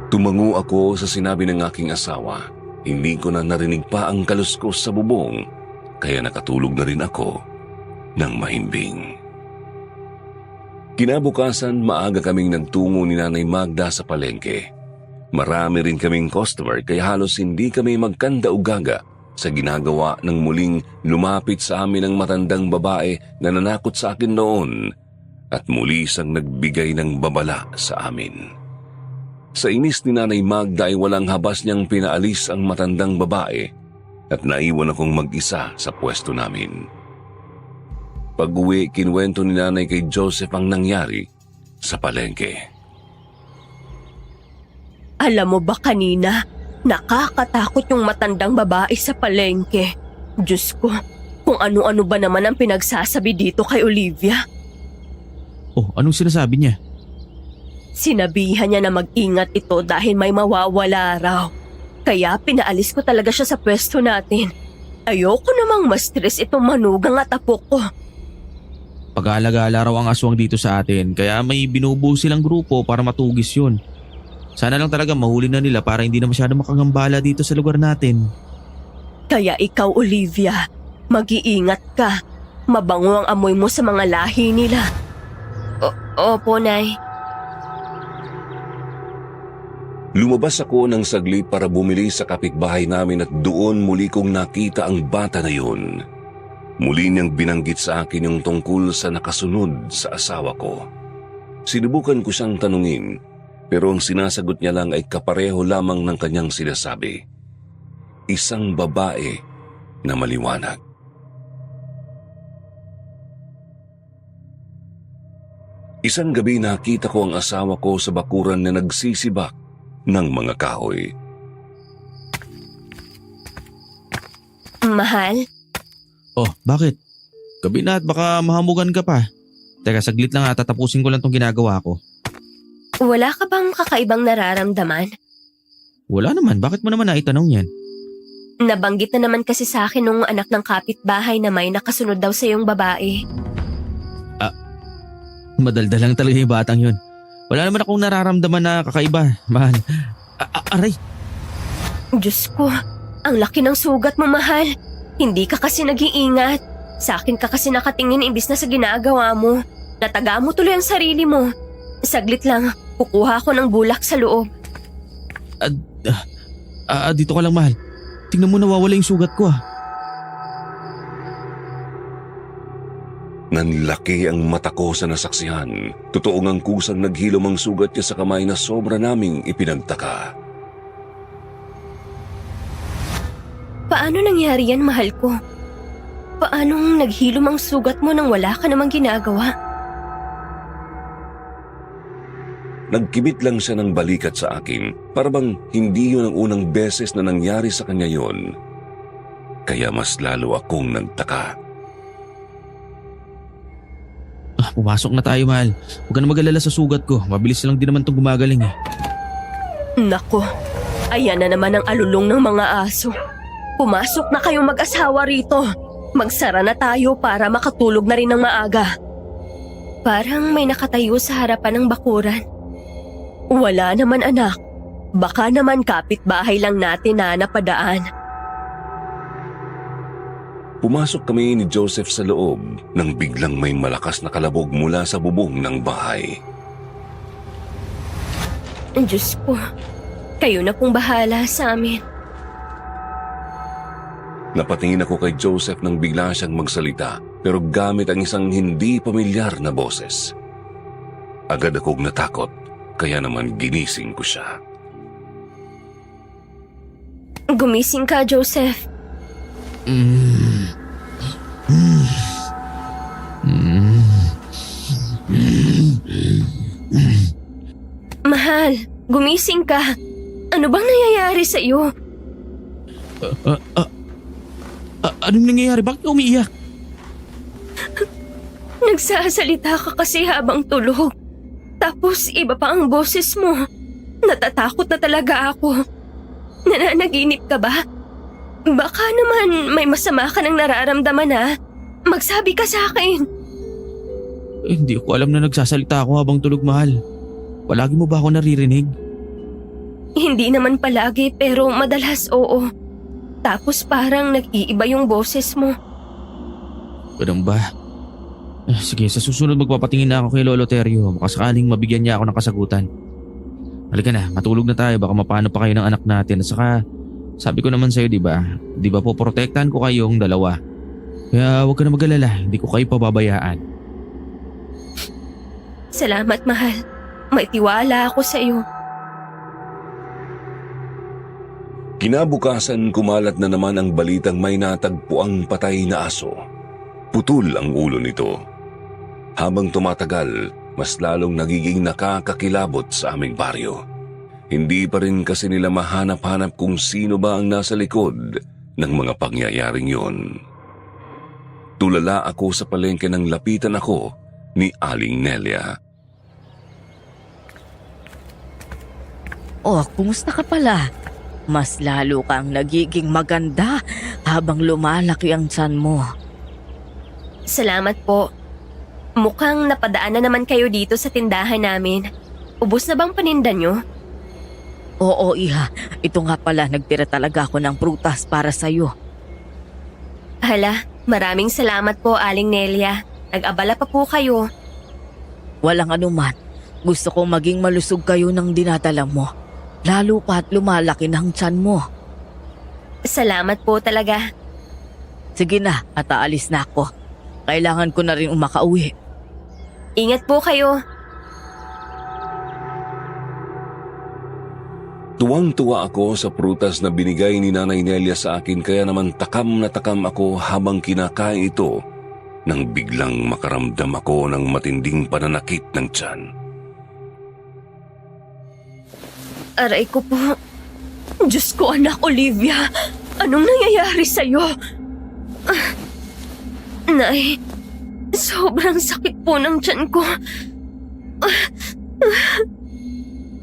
Tumango ako sa sinabi ng aking asawa. Hindi ko na narinig pa ang kaluskos sa bubong, kaya nakatulog na rin ako ng mahimbing. Kinabukasan, maaga kaming nagtungo ni Nanay Magda sa palengke. Marami rin kaming customer kaya halos hindi kami magkanda-ugaga sa ginagawa ng muling lumapit sa amin ang matandang babae na nanakot sa akin noon at muli siyang nagbigay ng babala sa amin. Sa inis ni Nanay Magda ay walang habas niyang pinaalis ang matandang babae at naiwan akong mag-isa sa pwesto namin. Pag-uwi, kinuwento ni Nanay kay Joseph ang nangyari sa palengke. Alam mo ba kanina, Nakakatakot yung matandang babae sa palengke. Diyos ko, kung ano-ano ba naman ang pinagsasabi dito kay Olivia. Oh, anong sinasabi niya? Sinabihan niya na mag-ingat ito dahil may mawawala raw. Kaya pinaalis ko talaga siya sa pwesto natin. Ayoko namang ma-stress itong manugang at apo ko. Pag-alagala raw ang aswang dito sa atin kaya may binubuo silang grupo para matugis yun. Sana lang talaga mahuli na nila para hindi na masyado makagambala dito sa lugar natin. Kaya ikaw, Olivia, mag-iingat ka. Mabango ang amoy mo sa mga lahi nila. Opo, Nay. Lumabas ako ng saglit para bumili sa kapitbahay namin at doon muli kong nakita ang bata na yun. Muli niyang binanggit sa akin yung tungkol sa nakasunod sa asawa ko. Sinubukan ko siyang tanungin, pero ang sinasagot niya lang ay kapareho lamang ng kanyang sinasabi. Isang babae na maliwanag. Isang gabi nakita ko ang asawa ko sa bakuran na nagsisibak ng mga kahoy. Mahal? Oh, bakit? Gabi na at baka mahamugan ka pa. Teka, saglit lang tatapusin ko lang tong ginagawa ko. Wala ka bang kakaibang nararamdaman? Wala naman, bakit mo naman naitanong yan? Nabanggit na naman kasi sa akin nung anak ng kapitbahay na may nakasunod daw sa iyong babae. Madaldal lang talaga yung batang yun. Wala naman akong nararamdaman na kakaiba, mahal. Aray! Diyos ko, ang laki ng sugat mo, mahal. Hindi ka kasi nag-iingat. Sa akin ka kasi nakatingin imbis na sa ginagawa mo. Nataga mo tuloy ang sarili mo. Saglit lang, kukuha ako ng bulak sa loob. Dito ka lang, mahal. Tingnan mo, nawawala yung sugat ko. Nanlaki ang mata ko sa nasaksihan. Totoo ngang kusang naghilom ang sugat niya sa kamay na sobra naming ipinagtaka. Paano nangyari yan, mahal ko? Paanong naghilom ang sugat mo nang wala ka namang ginagawa? Nagkibit lang siya ng balikat sa akin, para bang hindi yun ang unang beses na nangyari sa kanya yon. Kaya mas lalo akong nagtaka. Pumasok na tayo, mahal. Huwag ka na mag-alala sa sugat ko. Mabilis lang din naman itong gumagaling eh. Nako, ayan na naman ang alulong ng mga aso. Pumasok na kayong mag-asawa rito. Magsara na tayo para makatulog na rin ng maaga. Parang may nakatayo sa harapan ng bakuran. Wala naman, anak. Baka naman kapitbahay lang natin na napadaan. Pumasok kami ni Joseph sa loob nang biglang may malakas na kalabog mula sa bubong ng bahay. Diyos ko, kayo na pong bahala sa amin. Napatingin ako kay Joseph nang bigla siyang magsalita, pero gamit ang isang hindi pamilyar na boses. Agad akong natakot, kaya naman ginising ko siya. Gumising ka, Joseph. Mahal, gumising ka. Ano bang nangyayari sa iyo? Anong nangyayari? Bakit ka umiiyak? Nagsasalita ka kasi habang tulog. Tapos iba pa ang boses mo. Natatakot na talaga ako. Nananaginip ka ba? Baka naman may masama ka nang nararamdaman ha? Magsabi ka sa akin. Hindi ko alam na nagsasalita ako habang tulog, mahal. Palagi mo ba ako naririnig? Hindi naman palagi pero madalas oo. Tapos parang nag-iiba yung boses mo. Ganun ba? Sige, sa susunod magpapatingin na ako kay Lolo Teryo. Baka sakaling mabigyan niya ako ng kasagutan. Halika na, matulog na tayo. Baka mapano pa kayo ng anak natin. At saka, sabi ko naman sa'yo, di ba? Di ba po, protektahan ko kayong dalawa. Kaya huwag ka na mag-alala. Hindi ko kayo pababayaan. Salamat, mahal. May tiwala ako sa iyo. Kinabukasan kumalat na naman ang balitang may natagpuang patay na aso. Putol ang ulo nito. Habang tumatagal, mas lalong nagiging nakakakilabot sa aming baryo. hindi pa rin kasi nila mahanap-hanap kung sino ba ang nasa likod ng mga pangyayaring yon. Tulala ako sa palengke nang lapitan ako ni Aling Nelia. Oh, kumusta ka pala? Mas lalo kang nagiging maganda habang lumalaki ang tiyan mo. Salamat po. Mukhang napadaan na naman kayo dito sa tindahan namin. Ubus na bang paninda nyo? Oo, Iha. Ito nga pala, nagtira talaga ako ng prutas para sa'yo. Hala, maraming salamat po, Aling Nelia. Nag-abala pa po kayo. Walang anuman. Gusto kong maging malusog kayo ng dinadala mo. Lalo pa't lumalaki ng tiyan mo. Salamat po talaga. Sige na, at aalis na ako. Kailangan ko na rin umakauwi. Ingat po kayo. Tuwang-tuwa ako sa prutas na binigay ni Nanay Nelia sa akin, kaya naman takam na takam ako habang kinakain ito nang biglang makaramdam ako ng matinding pananakit ng tiyan. Aray ko po. Diyos ko, anak Olivia. Anong nangyayari sa'yo? Nay, sobrang sakit po ng tiyan ko.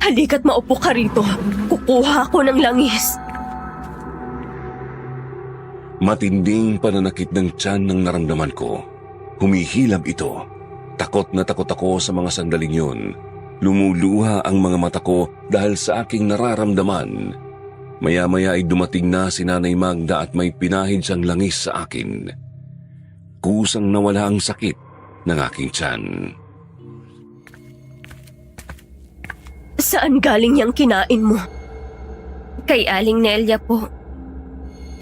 Halika't maupo ka rito. Kukuha ako ng langis. Matinding pananakit ng tiyan ng naramdaman ko. Humihilab ito. Takot na takot ako sa mga sandaling yun. Lumuluha ang mga mata ko dahil sa aking nararamdaman. Maya-maya ay dumating na si Nanay Magda at may pinahid siyang langis sa akin. Kusang nawala ang sakit ng aking tiyan. Saan galing yung kinain mo? Kay Aling Nelia po.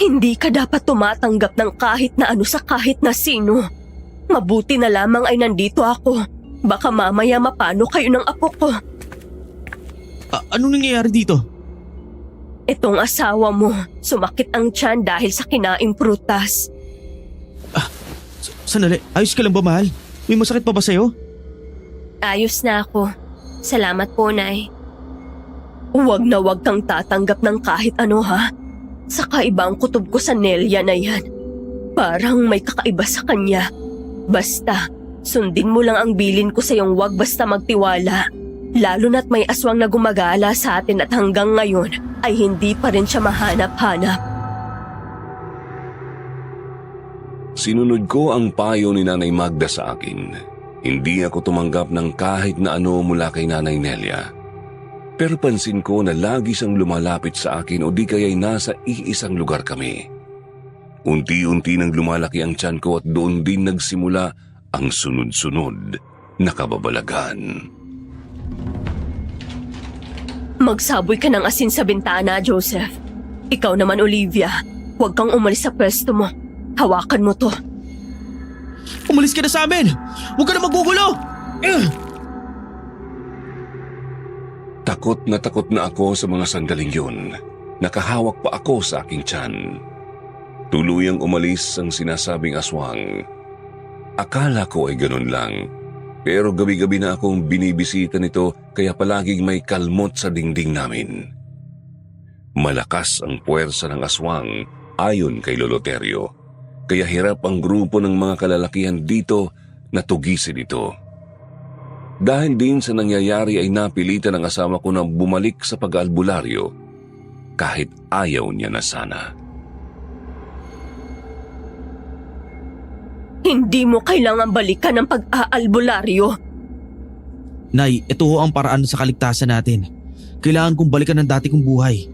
Hindi ka dapat tumatanggap ng kahit na ano sa kahit na sino. Mabuti na lamang ay nandito ako. Baka mamaya mapano kayo ng apo ko. Anong nangyayari dito? Itong asawa mo, sumakit ang tiyan dahil sa kinaing prutas. Sandali, ayos ka lang ba, mahal? May masakit pa ba sa'yo? Ayos na ako. Salamat po, Nay. Huwag na huwag kang tatanggap ng kahit ano, ha? Sa kaibang kutob ko sa Nelia na yan. Parang may kakaiba sa kanya. Basta, sundin mo lang ang bilin ko sa iyong huwag basta magtiwala. Lalo na't may aswang na gumagala sa atin at hanggang ngayon ay hindi pa rin siya mahanap-hanap. Sinunod ko ang payo ni Nanay Magda sa akin. Hindi ako tumanggap ng kahit na ano mula kay Nanay Nelia. Pero pansin ko na lagi siyang lumalapit sa akin o di kaya'y nasa iisang lugar kami. Unti-unti nang lumalaki ang tiyan ko at doon din nagsimula ang sunod-sunod na kababalagan. Magsaboy ka ng asin sa bintana, Joseph. Ikaw naman, Olivia. Huwag kang umalis sa pwesto mo. Hawakan mo to. Umalis ka na sa amin! Huwag ka na maggugulo! Takot na ako sa mga sandaling yun. Nakahawak pa ako sa aking tiyan. Tuluyang umalis ang sinasabing aswang. Akala ko ay ganun lang. Pero gabi-gabi na akong binibisita nito kaya palaging may kalmot sa dingding namin. Malakas ang puwersa ng aswang ayon kay Loloterio. Kaya hirap ang grupo ng mga kalalakihan dito na tugisin ito. Dahil din sa nangyayari ay napilitan ang asawa ko na bumalik sa pag-aalbularyo kahit ayaw niya na sana. Hindi mo kailangan balikan ang pag-aalbularyo. Nay, ito ho ang paraan sa kaligtasan natin. Kailangan kong balikan ang dati kong buhay.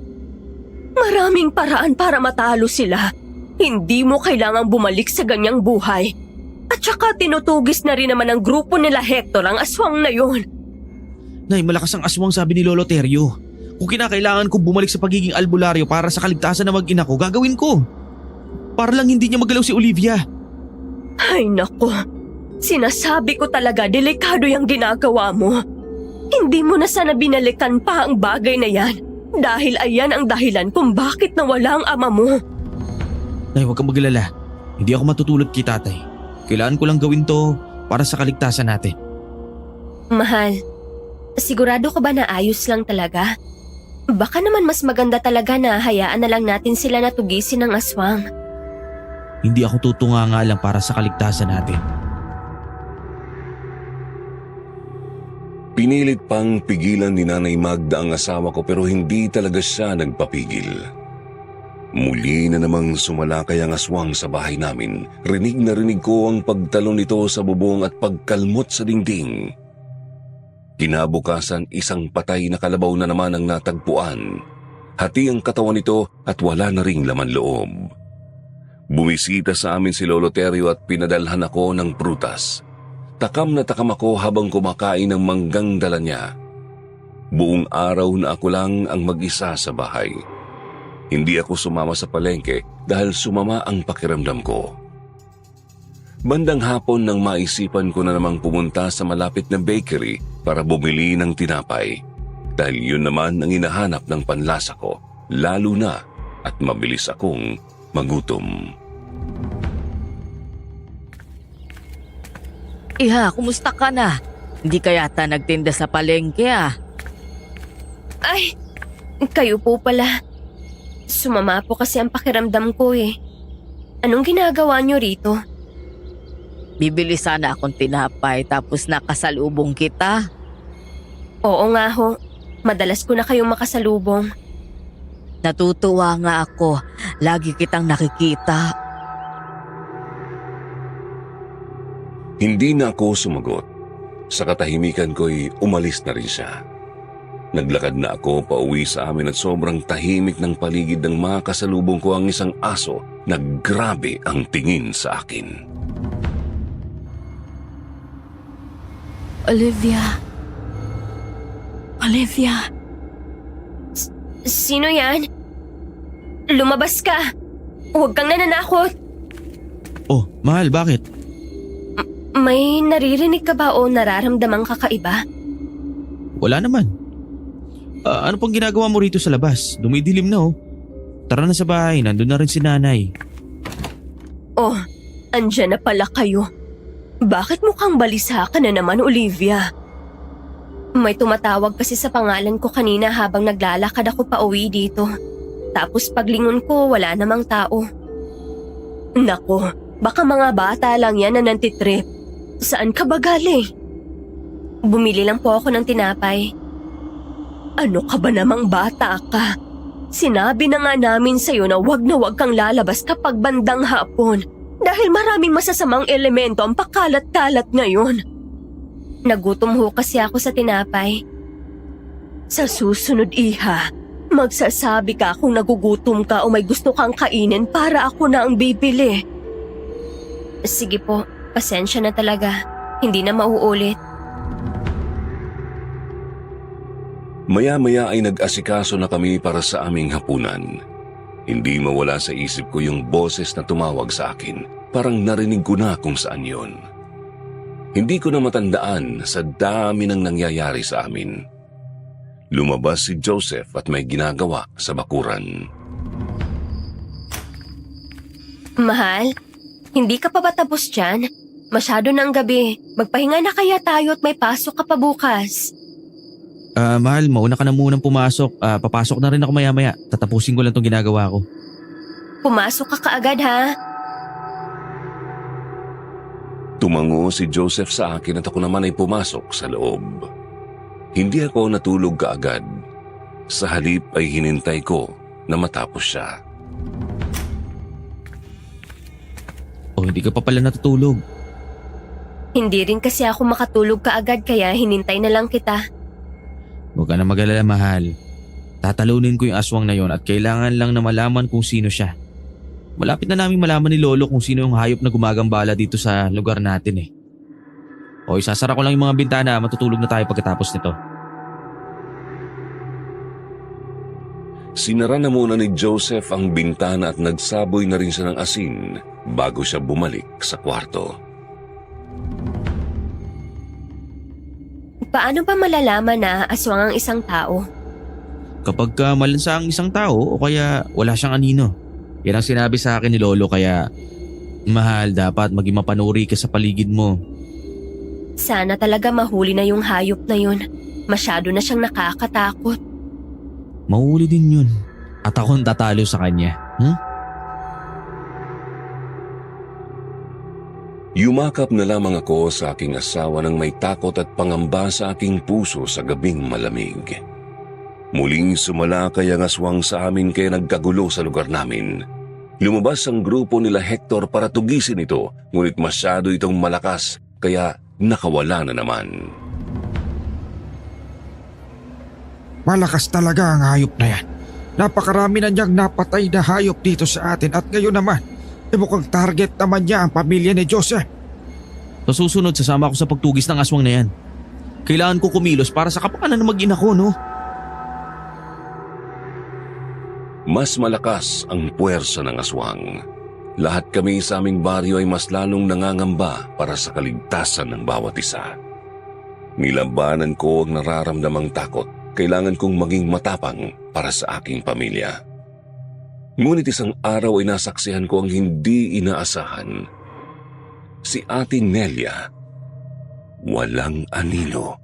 Maraming paraan para matalo sila. Hindi mo kailangang bumalik sa ganyang buhay. At saka tinutugis na rin naman ang grupo nila Hector ang aswang na yon. Nay, malakas ang aswang sabi ni Lolo Terio. Kung kinakailangan kong bumalik sa pagiging albularyo para sa kaligtasan ng mag-ina ko, gagawin ko. Para lang hindi niya magalaw si Olivia. Ay nako, sinasabi ko talaga delikado yung ginagawa mo. Hindi mo na sana binalikan pa ang bagay na yan. Dahil ayan ang dahilan kung bakit nawala ang ama mo. Nay, huwag kang maglala. Hindi ako matutulad kay tatay. Kailangan ko lang gawin to para sa kaligtasan natin. Mahal, sigurado ka ba na ayos lang talaga? Baka naman mas maganda talaga na hayaan na lang natin sila na tugisin ng aswang. Hindi ako tutunga nga lang para sa kaligtasan natin. Pinilit pang pigilan ni Nanay Magda ang asawa ko pero hindi talaga siya nagpapigil. Muli na namang sumalakay ang aswang sa bahay namin. Rinig na rinig ko ang pagtalon nito sa bubong at pagkalmot sa dingding. Kinabukasan, isang patay na kalabaw na naman ang natagpuan. Hati ang katawan nito at wala na ring laman loob. Bumisita sa amin si Lolo Terio at pinadalhan ako ng prutas. Takam na takam ako habang kumakain ng manggang dala niya. Buong araw na ako lang ang mag-isa sa bahay. Hindi ako sumama sa palengke dahil sumama ang pakiramdam ko. Bandang hapon nang maisipan ko na namang pumunta sa malapit na bakery para bumili ng tinapay. Dahil yun naman ang hinahanap ng panlasa ko, lalo na at mabilis akong magutom. Iha, kumusta ka na? Hindi ka yata nagtinda sa palengke Ay, kayo po pala. Sumama po kasi ang pakiramdam ko eh. Anong ginagawa niyo rito? Bibili sana akong tinapay tapos nakasalubong kita. Oo nga ho, madalas ko na kayong makasalubong. Natutuwa nga ako. Lagi kitang nakikita. Hindi na ako sumagot. Sa katahimikan ko'y umalis na rin siya. Naglakad na ako pauwi sa amin at sobrang tahimik ng paligid ng makasalubong ko ang isang aso na grabe ang tingin sa akin. Olivia. Olivia. Sino yan? Lumabas ka! Huwag kang nananakot! Oh, mahal, bakit? May naririnig ka ba o nararamdamang kakaiba? Wala naman. Ano pang ginagawa mo rito sa labas? Dumidilim na oh. Tara na sa bahay, nandun na rin si nanay. Oh, andyan na pala kayo. Bakit mukhang balisa ka na naman, Olivia? May tumatawag kasi sa pangalan ko kanina habang naglalakad ako pa uwi dito. Tapos paglingon ko, wala namang tao. Nako, baka mga bata lang yan na nantitrip. Saan ka ba galing? Bumili lang po ako ng tinapay. Ano ka ba namang bata ka? Sinabi na nga namin sa'yo na wag kang lalabas kapag bandang hapon dahil maraming masasamang elemento ang pakalat-kalat ngayon. Nagutom ho kasi ako sa tinapay. Sa susunod, Iha, magsasabi ka kung nagugutom ka o may gusto kang kainin para ako na ang bibili. Sige po, pasensya na talaga. Hindi na mauulit. Maya-maya ay nag-asikaso na kami para sa aming hapunan. Hindi mawala sa isip ko yung boses na tumawag sa akin. Parang narinig ko na kung saan yon. Hindi ko na matandaan sa dami ng nangyayari sa amin. Lumabas si Joseph at may ginagawa sa bakuran. Mahal, hindi ka pa ba tapos dyan? Masyado na ang gabi. Magpahinga na kaya tayo at may pasok ka pa bukas. Mahal, mauna ka na munang pumasok. Papasok na rin ako maya-maya. Tatapusin ko lang itong ginagawa ko. Pumasok ka kaagad ha? Tumango si Joseph sa akin at ako naman ay pumasok sa loob. Hindi ako natulog kaagad. Sa halip ay hinintay ko na matapos siya. Oh, hindi ka pa pala natutulog. Hindi rin kasi ako makatulog kaagad kaya hinintay na lang kita. Huwag ka na mag-alala, mahal. Tatalunin ko yung aswang na yon at kailangan lang na malaman kung sino siya. Malapit na namin malaman ni Lolo kung sino yung hayop na gumagambala dito sa lugar natin eh. O, isasara ko lang yung mga bintana, matutulog na tayo pagkatapos nito. Sinara na muna ni Joseph ang bintana at nagsaboy na rin siya ng asin bago siya bumalik sa kwarto. Paano ba malalaman na aswang ang isang tao? Kapag malansa ang isang tao o kaya wala siyang anino. Yan ang sinabi sa akin ni Lolo kaya mahal, dapat maging mapanuri ka sa paligid mo. Sana talaga mahuli na yung hayop na yun. Masyado na siyang nakakatakot. Mahuli din yun. At akong tatalo sa kanya. Yumakap na lamang ako sa aking asawa nang may takot at pangamba sa aking puso sa gabing malamig. Muling sumalakay ang aswang sa amin kaya nagkagulo sa lugar namin. Lumabas ang grupo nila Hector para tugisin ito, ngunit masyado itong malakas kaya nakawala na naman. Malakas talaga ang hayop na yan. Napakarami na niyang napatay na hayop dito sa atin at ngayon naman, mukhang target naman niya ang pamilya ni Joseph. Sa susunod, sasama ako sa pagtugis ng aswang na yan. Kailangan ko kumilos para sa kapakanan ng mag-ina ko, no? Mas malakas ang puwersa ng aswang. Lahat kami sa aming baryo ay mas lalong nangangamba para sa kaligtasan ng bawat isa. Nilabanan ko ang nararamdamang takot. Kailangan kong maging matapang para sa aking pamilya. Ngunit isang araw ay nasaksihan ko ang hindi inaasahan. Si Ate Nelia, walang anino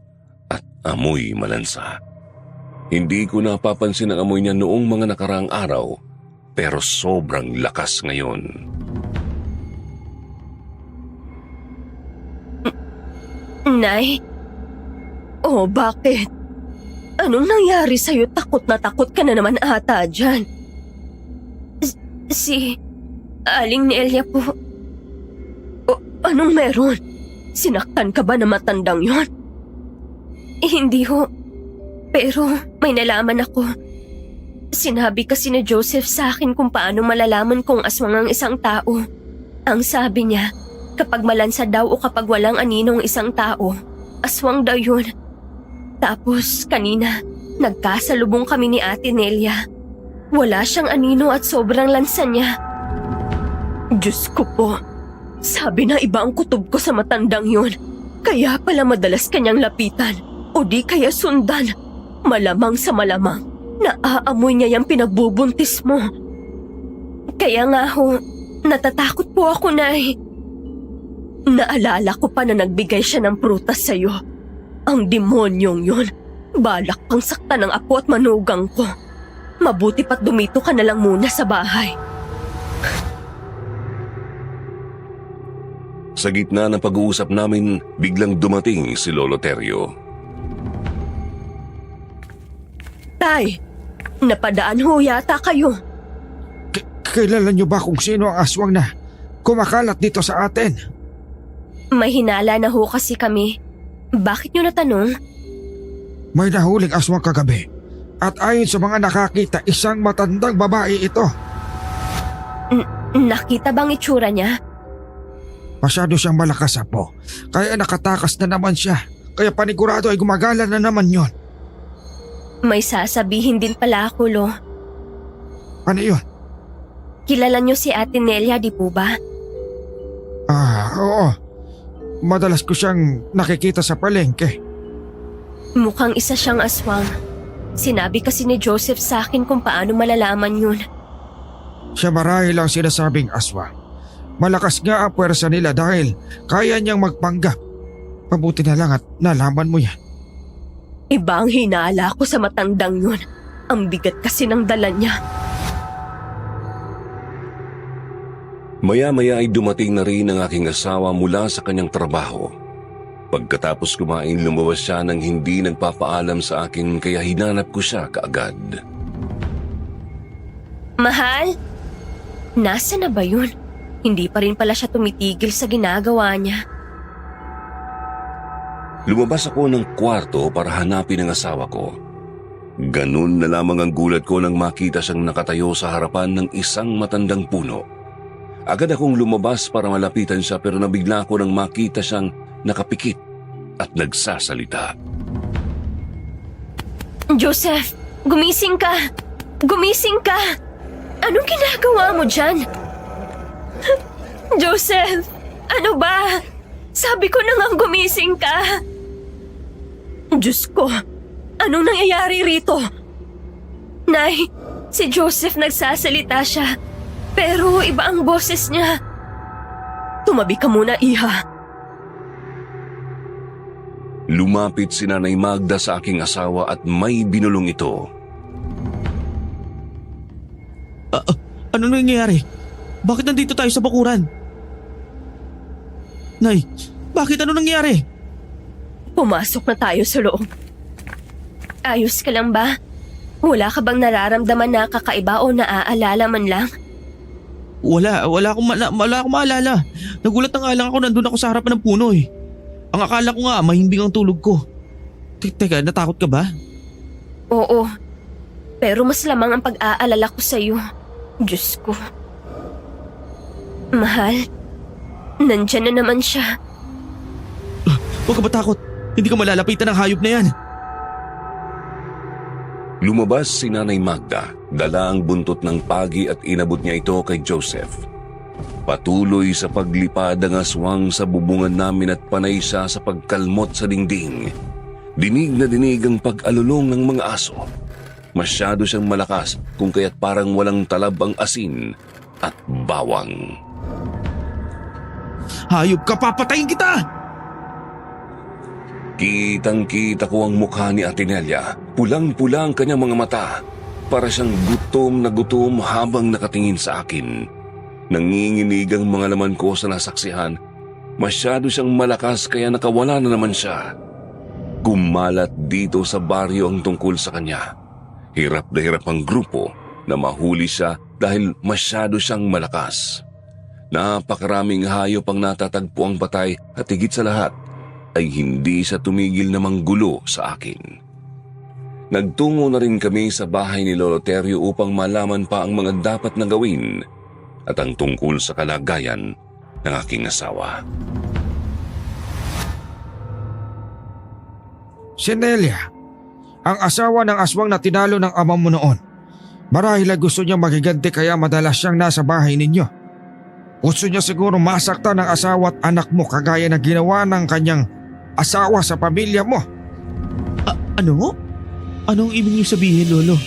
at amoy malansa. Hindi ko napapansin ang amoy niya noong mga nakaraang araw, pero sobrang lakas ngayon. Nay? Oh, bakit? Anong nangyari sa'yo? Takot ka na naman ata dyan. Si Aling Nelia po. O, anong meron? Sinaktan ka ba na matandang yon? Hindi ho. Pero may nalaman ako. Sinabi kasi ni Joseph sa akin kung paano malalaman kung aswang ang isang tao. Ang sabi niya, kapag malansa daw o kapag walang aninong isang tao, aswang daw yun. Tapos kanina, nagkasalubong kami ni Ate Nelia. Wala siyang anino at sobrang lansa niya. Diyos ko po, sabi na iba ang kutob ko sa matandang yun. Kaya pala madalas kanyang lapitan o di kaya sundan. Malamang sa malamang, naaamoy niya yung pinagbubuntis mo. Kaya nga ho, natatakot po ako, Nay. Naalala ko pa na nagbigay siya ng prutas sa'yo. Ang demonyong yun, balak pang saktan ng apo at manugang ko. Mabuti pa't dumito ka na lang muna sa bahay. Sa gitna ng pag-uusap namin, biglang dumating si Lolo Teryo. Tay, napadaan ho yata kayo. Kilala niyo ba kung sino ang aswang na kumakalat dito sa atin? May hinala na ho kasi kami. Bakit nyo natanong? May nahuling aswang kagabi. At ayon sa mga nakakita, isang matandang babae ito. Nakita bang itsura niya? Masyado siyang malakas, Apo. Kaya nakatakas na naman siya. Kaya panigurado ay gumagala na naman yon. May sasabihin din pala ako, Lo. Ano yun? Kilala nyo si Ate Nelia, di po ba? Oo. Madalas ko siyang nakikita sa palengke. Mukhang isa siyang aswang. Sinabi kasi ni Joseph sa akin kung paano malalaman yun. Siya marahil ang sinasabing aswang. Malakas nga ang puwersa nila dahil kaya niyang magpanggap. Mabuti na lang at nalaman mo yan. Iba ang hinala ko sa matandang yun. Ang bigat kasi ng dala niya. Maya-maya ay dumating na rin ang aking asawa mula sa kanyang trabaho. Pagkatapos kumain, lumabas siya nang hindi nagpapaalam sa akin kaya hinanap ko siya kaagad. Mahal? Nasa na ba yun? Hindi pa rin pala siya tumitigil sa ginagawa niya. Lumabas ako ng kwarto para hanapin ang asawa ko. Ganun na lamang ang gulat ko nang makita siyang nakatayo sa harapan ng isang matandang puno. Agad akong lumabas para malapitan siya pero nabigla ako nang makita siyang nakapikit at nagsasalita. Joseph, gumising ka! Gumising ka! Anong ginagawa mo dyan? Joseph, ano ba? Sabi ko na nga gumising ka. Diyos ko, anong nangyayari rito? Nay, si Joseph nagsasalita siya. Pero iba ang boses niya. Tumabi ka muna, Iha. Lumapit si Nanay Magda sa aking asawa at may binulong ito. Ano nangyayari? Bakit nandito tayo sa bakuran? Nay, bakit ano nangyayari? Pumasok na tayo sa loob. Ayos ka lang ba? Wala ka bang nararamdaman na kakaiba o naaalala man lang? Wala akong maalala. Nagulat na nga lang ako, nandun ako sa harapan ng puno eh. Ang akala ko nga, mahimbing ang tulog ko. Teka, natakot ka ba? Oo. Pero mas lamang ang pag-aalala ko sa'yo. Diyos ko. Mahal, nandyan na naman siya. Huwag ka matakot. Hindi ka malalapitan ng hayop na yan. Lumabas si Nanay Magda, dala ang buntot ng pagi at inabot niya ito kay Joseph. Patuloy sa paglipad ang aswang sa bubungan namin at panay siya sa pagkalmot sa dingding. Dinig na dinig ang pag-alulong ng mga aso. Masyado siyang malakas kung kaya't parang walang talab ang asin at bawang. Hayop ka, papatayin kita! Kitang-kita ko ang mukha ni Ate Nelia. Pulang-pula ang kanyang mga mata. Para siyang gutom na gutom habang nakatingin sa akin. Nanginginig ang mga laman ko sa nasaksihan. Masyado siyang malakas kaya nakawala na naman siya. Kumalat dito sa baryo ang tungkol sa kanya. Hirap na hirap ang grupo na mahuli siya dahil masyado siyang malakas. Napakaraming hayop ang natatagpo ang patay at higit sa lahat ay hindi siya tumigil na manggulo sa akin. Nagtungo na rin kami sa bahay ni Lolo Teryo upang malaman pa ang mga dapat na gawin at ang tungkol sa kalagayan ng aking asawa. Si Nelia, ang asawa ng aswang na tinalo ng ama mo noon. Marahil ay gusto niya magiganti kaya madalas siyang nasa bahay ninyo. Gusto niya siguro masaktan ng asawa at anak mo kagaya na ginawa ng kanyang asawa sa pamilya mo. Ano? Anong ibig niyo sabihin, Lolo?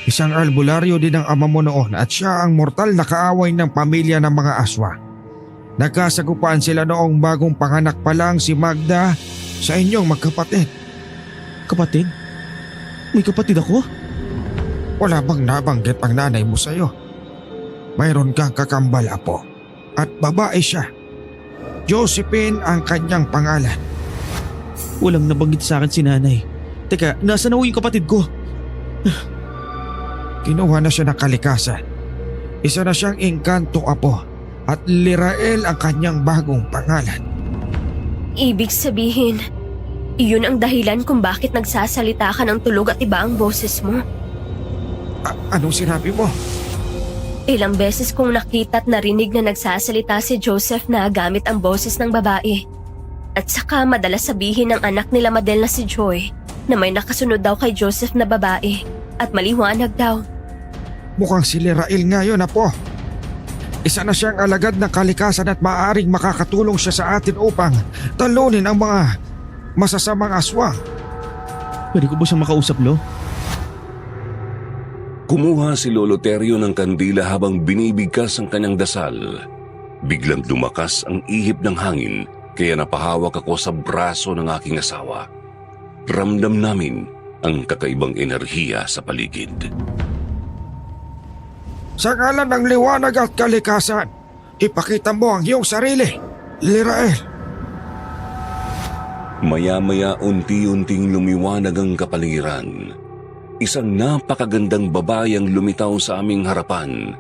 Isang albularyo din ang ama mo noon at siya ang mortal na kaaway ng pamilya ng mga aswa. Nagkasagupaan sila noong bagong panganak pa lang si Magda sa inyong magkapatid. Kapatid? May kapatid ako? Wala bang nabanggit ang nanay mo sa'yo? Mayroon kang kakambal apo at babae siya. Josephine ang kanyang pangalan. Walang nabanggit sa akin si nanay. Teka, nasa na yung kapatid ko? Kinuha na siya ng kalikasan. Isa na siyang engkanto apo at Lirael ang kanyang bagong pangalan. Ibig sabihin, iyon ang dahilan kung bakit nagsasalita ka ng tulog at iba ang boses mo. Anong sinabi mo? Ilang beses kong nakita at narinig na nagsasalita si Joseph na gamit ang boses ng babae. At saka madalas sabihin ng anak nila Madel na si Joy na may nakasunod daw kay Joseph na babae at maliwanag daw. Mukhang si Lirael nga yun, apo. Isa na siyang alagad ng kalikasan at maaaring makakatulong siya sa atin upang talunin ang mga masasamang aswang. Pwede ko ba siyang makausap, Lo? Kumuha si Lolo Teryo ng kandila habang binibigkas ang kanyang dasal. Biglang lumakas ang ihip ng hangin kaya napahawak ako sa braso ng aking asawa. Ramdam namin ang kakaibang enerhiya sa paligid. Sa ngalan ng liwanag at kalikasan, ipakita mo ang iyong sarili, Lirael. Maya-maya unti-unting lumiwanag ang kapaligiran. Isang napakagandang babae ang lumitaw sa aming harapan.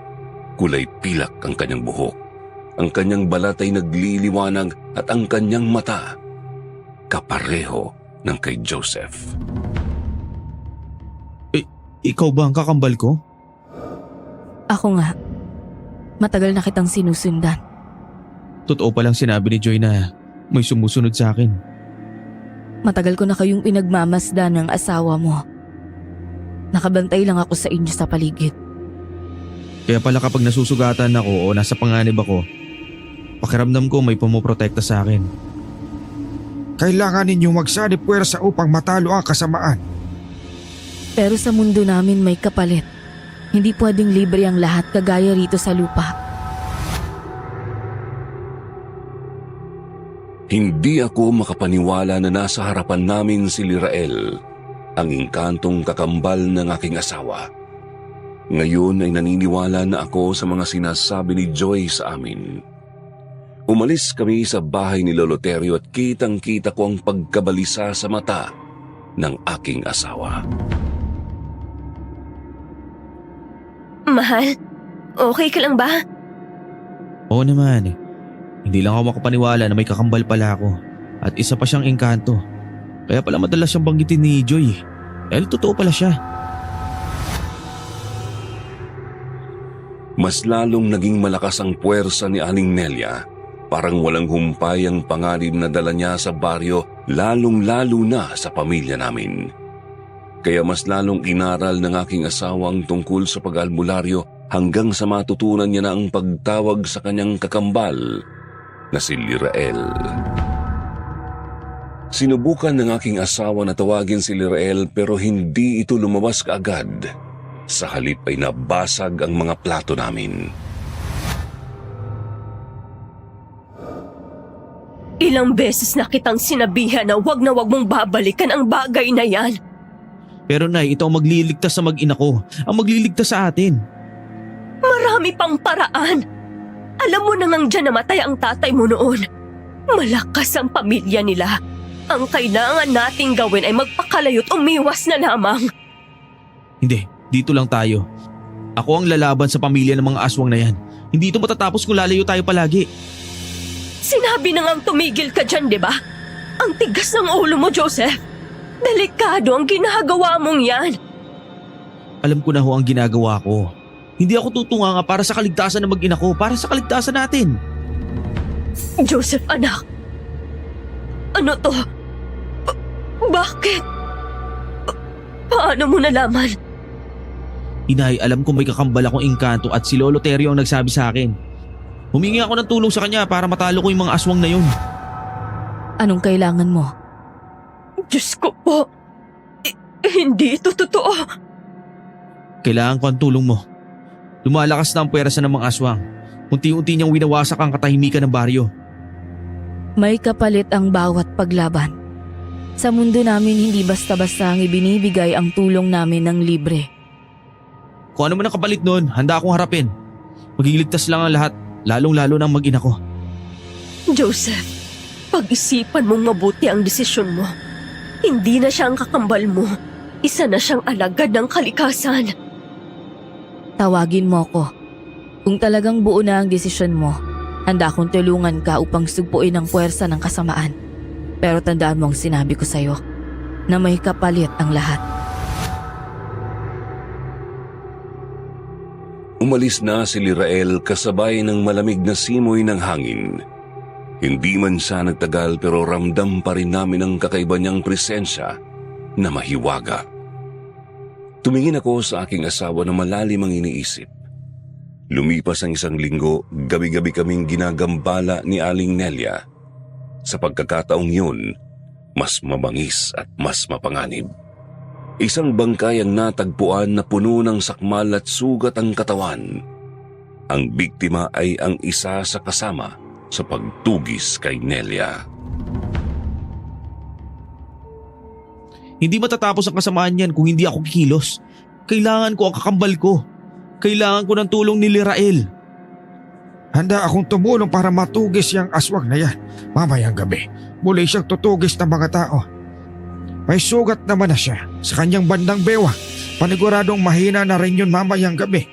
Kulay pilak ang kanyang buhok. Ang kanyang balat ay nagliliwanag at ang kanyang mata kapareho ng kay Joseph. Ikaw ba ang kakambal ko? Ako nga. Matagal na kitang sinusundan. Totoo palang sinabi ni Joy na may sumusunod sa akin. Matagal ko na kayong pinagmamasdan ng asawa mo. Nakabantay lang ako sa inyo sa paligid. Kaya pala kapag nasusugatan ako o nasa panganib ako, pakiramdam ko may pumoprotekta sa akin. Kailangan ninyong magsanib puwersa upang matalo ang kasamaan. Pero sa mundo namin may kapalit. Hindi pwedeng libre ang lahat kagaya rito sa lupa. Hindi ako makapaniwala na nasa harapan namin si Lirael, ang engkantong kakambal ng aking asawa. Ngayon ay naniniwala na ako sa mga sinasabi ni Joy sa amin. Umalis kami sa bahay ni Lolo Teryo at kitang-kita ko ang pagkabalisa sa mata ng aking asawa. Mahal, okay ka lang ba? Oo naman. Hindi lang ako makapaniwala na may kakambal pala ako. At isa pa siyang engkanto. Kaya pala madalas siyang banggitin ni Joy. Totoo pala siya. Mas lalong naging malakas ang puwersa ni Aling Nelia. Parang walang humpay ang panganib na dala niya sa baryo, lalong-lalo na sa pamilya namin. Kaya mas lalong inaral ng aking asawang tungkol sa pag-albularyo hanggang sa matutunan niya na ang pagtawag sa kanyang kakambal na si Lirael. Sinubukan ng aking asawa na tawagin si Lirael pero hindi ito lumabas kaagad. Sa halip ay nabasag ang mga plato namin. Ilang beses na kitang sinabihan na wag mong babalikan ang bagay na yan. Pero Nay, ito ang magliligtas sa mag-ina ko. Ang magliligtas sa atin. Marami pang paraan. Alam mo na ngang dyan namatay ang tatay mo noon. Malakas ang pamilya nila. Ang kailangan nating gawin ay magpakalayo't umiwas na lamang. Hindi, dito lang tayo. Ako ang lalaban sa pamilya ng mga aswang na yan. Hindi ito matatapos kung lalayo tayo palagi. Sinabi na ngang tumigil ka dyan, di ba? Ang tigas ng ulo mo, Joseph. Delikado ang ginagawa mong yan. Alam ko na ho ang ginagawa ko. Hindi ako tutunga nga para sa kaligtasan ng mag-ina ko, para sa kaligtasan natin. Joseph, anak. Ano to? Bakit? Paano mo nalaman? Inay, alam kong may kakambal akong engkanto at si Lolo Teryo ang nagsabi sa akin. Humingi ako ng tulong sa kanya para matalo ko yung mga aswang na yun. Anong kailangan mo? Diyos ko po. Hindi ito totoo. Kailangan ko ang tulong mo. Lumalakas na ang pwersa ng mga aswang. Unti-unti niyang winawasak ang katahimikan ng baryo. May kapalit ang bawat paglaban. Sa mundo namin hindi basta-basta ang ibinibigay ang tulong namin ng libre. Kung ano man ang kapalit nun, handa akong harapin. Magiligtas lang ang lahat, lalong-lalo ng mag-ina ko. Joseph, pag-isipan mong mabuti ang desisyon mo. Hindi na siya ang kakambal mo. Isa na siyang alagad ng kalikasan. Tawagin mo ko. Kung talagang buo na ang desisyon mo, handa akong tulungan ka upang sugpuin ang puwersa ng kasamaan. Pero tandaan mo ang sinabi ko sa'yo, na may kapalit ang lahat. Umalis na si Lirael kasabay ng malamig na simoy ng hangin. Hindi man siya nagtagal pero ramdam pa rin namin ang kakaiba niyang presensya na mahiwaga. Tumingin ako sa aking asawa na malalim ang iniisip. Lumipas ang 1 linggo, gabi-gabi kaming ginagambala ni Aling Nelia. Sa pagkakataong yun, mas mabangis at mas mapanganib. Isang bangkay ang natagpuan na puno ng sakmal at sugat ang katawan. Ang biktima ay ang isa sa kasama sa pagtugis kay Nelia. Hindi matatapos ang kasamaan yan kung hindi ako kikilos. Kailangan ko ang kakambal ko. Kailangan ko ng tulong ni Lirael. Handa akong tumulong para matugis yung aswang na yan. Mamayang gabi, muli siyang tutugis ng mga tao. May sugat naman na siya sa kanyang bandang bewang. Paniguradong mahina na rin yun mamayang gabi.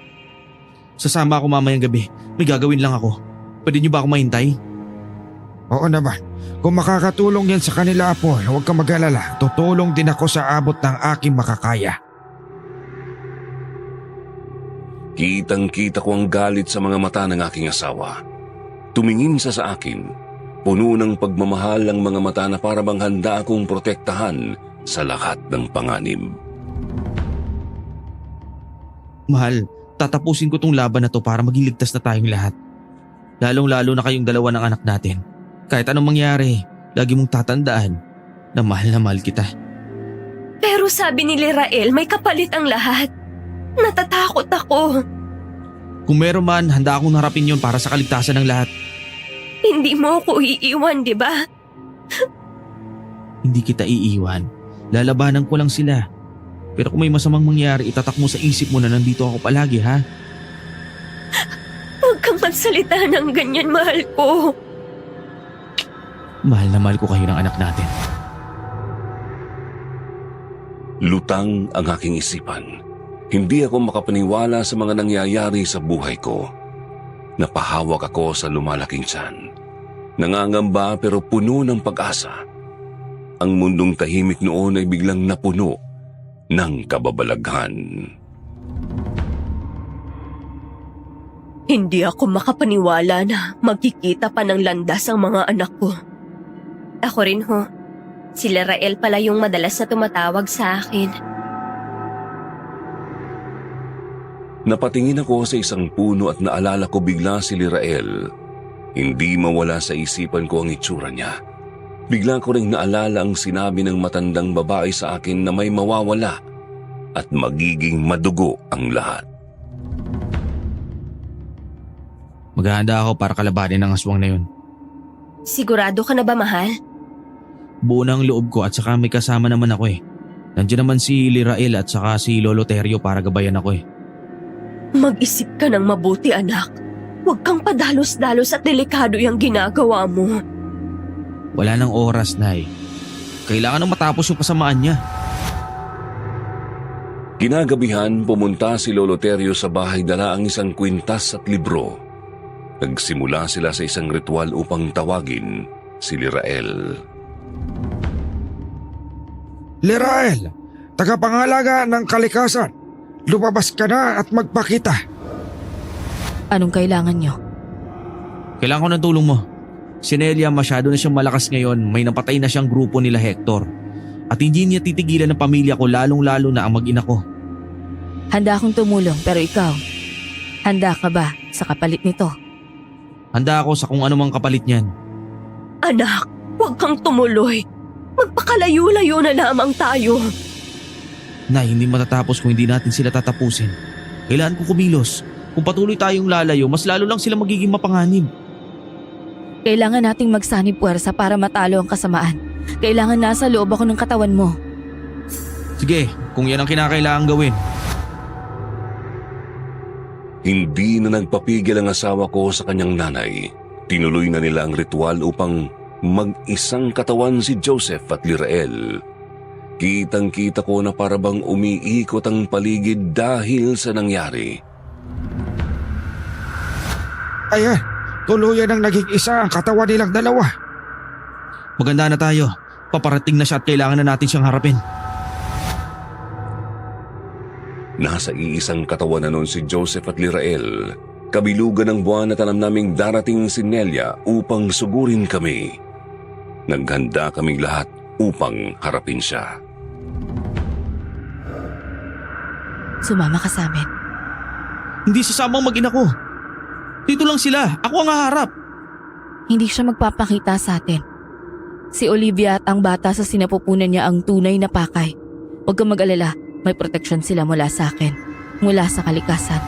Sasama ako mamayang gabi. May gagawin lang ako. Pwede niyo ba ako mahintay? Oo naman. Kung makakatulong yan sa kanila, Apo, huwag kang mag-alala. Tutulong din ako sa abot ng aking makakaya. Kitang-kita ko ang galit sa mga mata ng aking asawa. Tumingin siya sa akin. Puno ng pagmamahal ang mga mata na para bang handa akong protektahan sa lahat ng panganib. Mahal, tatapusin ko tong laban na to para maging ligtas na tayong lahat. Lalong-lalo na kayong dalawa ng anak natin. Kahit anong mangyari, lagi mong tatandaan na mahal kita. Pero sabi ni Lirael, may kapalit ang lahat. Natatakot ako. Kung meron man, handa akong harapin yon para sa kaligtasan ng lahat. Hindi mo ako iiwan, di ba? Hindi kita iiwan. Lalabanan ko lang sila. Pero kung may masamang mangyari, itatak mo sa isip mo na nandito ako palagi, ha? Huwag kang magsalita ng ganyan, mahal ko. Mahal na mahal ko kayo ng anak natin. Lutang ang aking isipan. Hindi ako makapaniwala sa mga nangyayari sa buhay ko. Napahawak ako sa lumalaking tiyan. Nangangamba pero puno ng pag-asa. Ang mundong tahimik noon ay biglang napuno ng kababalaghan. Hindi ako makapaniwala na magkikita pa ng landas ang mga anak ko. Ako rin ho. Si Lirael pala yung madalas na tumatawag sa akin. Napatingin ako sa isang puno at naalala ko bigla si Lirael. Hindi mawala sa isipan ko ang itsura niya. Bigla ko ring naalala ang sinabi ng matandang babae sa akin na may mawawala at magiging madugo ang lahat. Maghahanda ako para kalabanin ang aswang na yun. Sigurado ka na ba, mahal? Buo na ang loob ko at saka may kasama naman ako eh. Nandiyan naman si Lirael at saka si Lolo Terio para gabayan ako eh. Mag-isip ka ng mabuti, anak. Huwag kang padalos-dalos at delikado yung ginagawa mo. Wala nang oras, Nay. Kailangan nang matapos yung kasamaan niya. Kinagabihan, pumunta si Lolo Terio sa bahay dala ang isang kwintas at libro. Nagsimula sila sa isang ritual upang tawagin si Lirael. Lirael, tagapangalaga ng kalikasan, lumabas ka na at magpakita. Anong kailangan nyo? Kailangan ko ng tulong mo. Si Nelia masyado na siyang malakas ngayon, may napatay na siyang grupo nila Hector. At hindi niya titigilan ng pamilya ko lalong-lalo na ang mag-ina ko. Handa akong tumulong pero ikaw, handa ka ba sa kapalit nito? Handa ako sa kung anumang kapalit niyan. Anak, huwag kang tumuloy. Magpakalayo-layo na lamang tayo. Nay, hindi matatapos kung hindi natin sila tatapusin. Kailangan ko kumilos. Kung patuloy tayong lalayo, mas lalo lang sila magiging mapanganib. Kailangan nating magsanib puwersa para matalo ang kasamaan. Kailangan nasa loob ako ng katawan mo. Sige, kung yan ang kinakailangan gawin. Hindi na nagpapigil ang asawa ko sa kanyang nanay. Tinuloy na nila ang ritual upang mag-isang katawan si Joseph at Lirael. Kitang-kita ko na parabang umiikot ang paligid dahil sa nangyari. Ayan, tuluyan ang naging isa ang katawan nilang dalawa. Maganda na tayo. Paparating na siya at kailangan na natin siyang harapin. Nasa iisang katawan na noon si Joseph at Lirael. Kabilugan ng buwan at alam naming darating si Nelia upang sugurin kami. Naghanda kaming lahat upang harapin siya. Sumama ka sa amin. Hindi sasamang mag-ina ko. Dito lang sila. Ako ang haharap. Hindi siya magpapakita sa atin. Si Olivia at ang bata sa sinapupunan niya ang tunay na pakay. Huwag kang mag-alala, may proteksyon sila mula sa akin, mula sa kalikasan.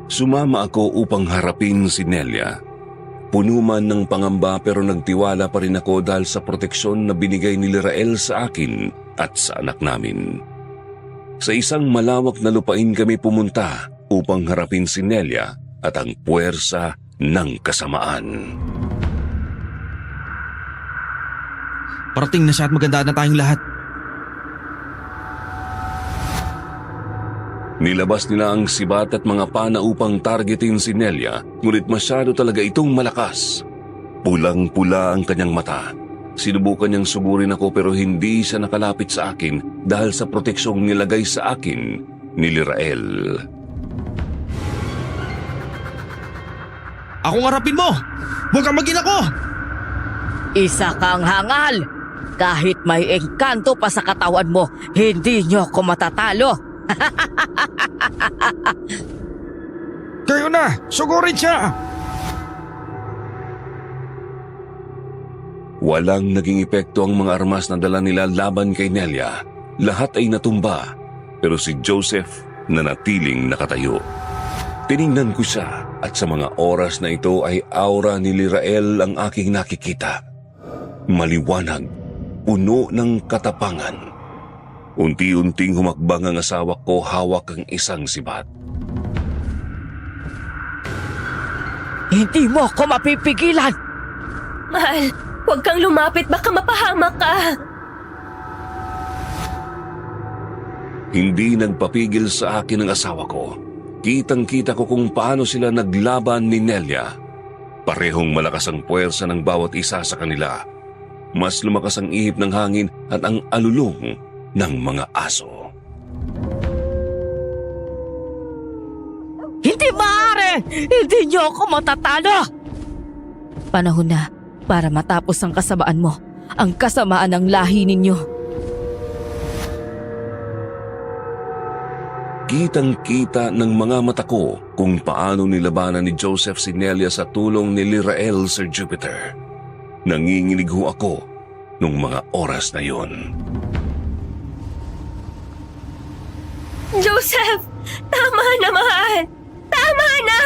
Sumama ako upang harapin si Nelia. Puno man ng pangamba pero nagtiwala pa rin ako dahil sa proteksyon na binigay ni Lirael sa akin at sa anak namin. Sa isang malawak na lupain kami pumunta upang harapin si Nelia at ang puwersa ng kasamaan. Parating na siya at maganda na tayong lahat. Nilabas nila ang sibat at mga pana upang targetin si Nelia, ngunit masyado talaga itong malakas. Pulang-pula ang kanyang mata. Sinubukan niyang sugurin ako pero hindi siya nakalapit sa akin dahil sa proteksyong nilagay sa akin ni Lirael. Akong harapin mo! Huwag kang mag-ina ko! Isa kang hangal! Kahit may engkanto pa sa katawan mo, hindi niyo ako matatalo. Kayo na, sugurin siya! Walang naging epekto ang mga armas na dala nila laban kay Nelia. Lahat ay natumba, pero si Joseph nanatiling nakatayo. Tiningnan ko siya at sa mga oras na ito ay aura ni Lirael ang aking nakikita. Maliwanag puno ng katapangan. Unti-unting humakbang ang asawa ko hawak ang isang sibat. Hindi mo ako mapipigilan! Mahal, huwag kang lumapit, baka mapahamak ka. Hindi nagpapigil sa akin ang asawa ko. Kitang-kita ko kung paano sila naglaban ni Nelia. Parehong malakas ang puwersa ng bawat isa sa kanila. Mas lumakas ang ihip ng hangin at ang alulong ng mga aso. Hindi maaari! Hindi niyo ako matatalo! Panahon na para matapos ang kasamaan mo, ang kasamaan ng lahi ninyo. Kitang-kita ng mga mata ko kung paano nilabanan ni Joseph si Nelia sa tulong ni Lirael, Sir Jupiter. Nanginginig ho ako nung mga oras na yon. Joseph, tama na, mahal. Tama na!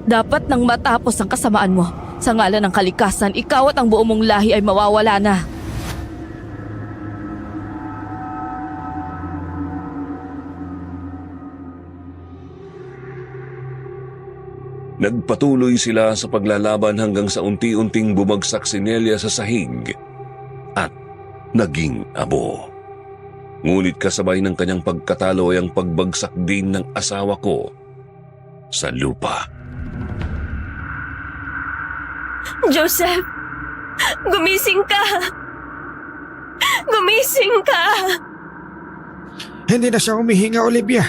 Dapat nang matapos ang kasamaan mo, sa ngalan ng kalikasan, ikaw at ang buong mong lahi ay mawawala na. Nagpatuloy sila sa paglalaban hanggang sa unti-unting bumagsak si Nelia sa sahig at naging abo. Ngunit kasabay ng kanyang pagkatalo ay ang pagbagsak din ng asawa ko sa lupa. Joseph, gumising ka! Gumising ka! Hindi na siya humihinga, Olivia.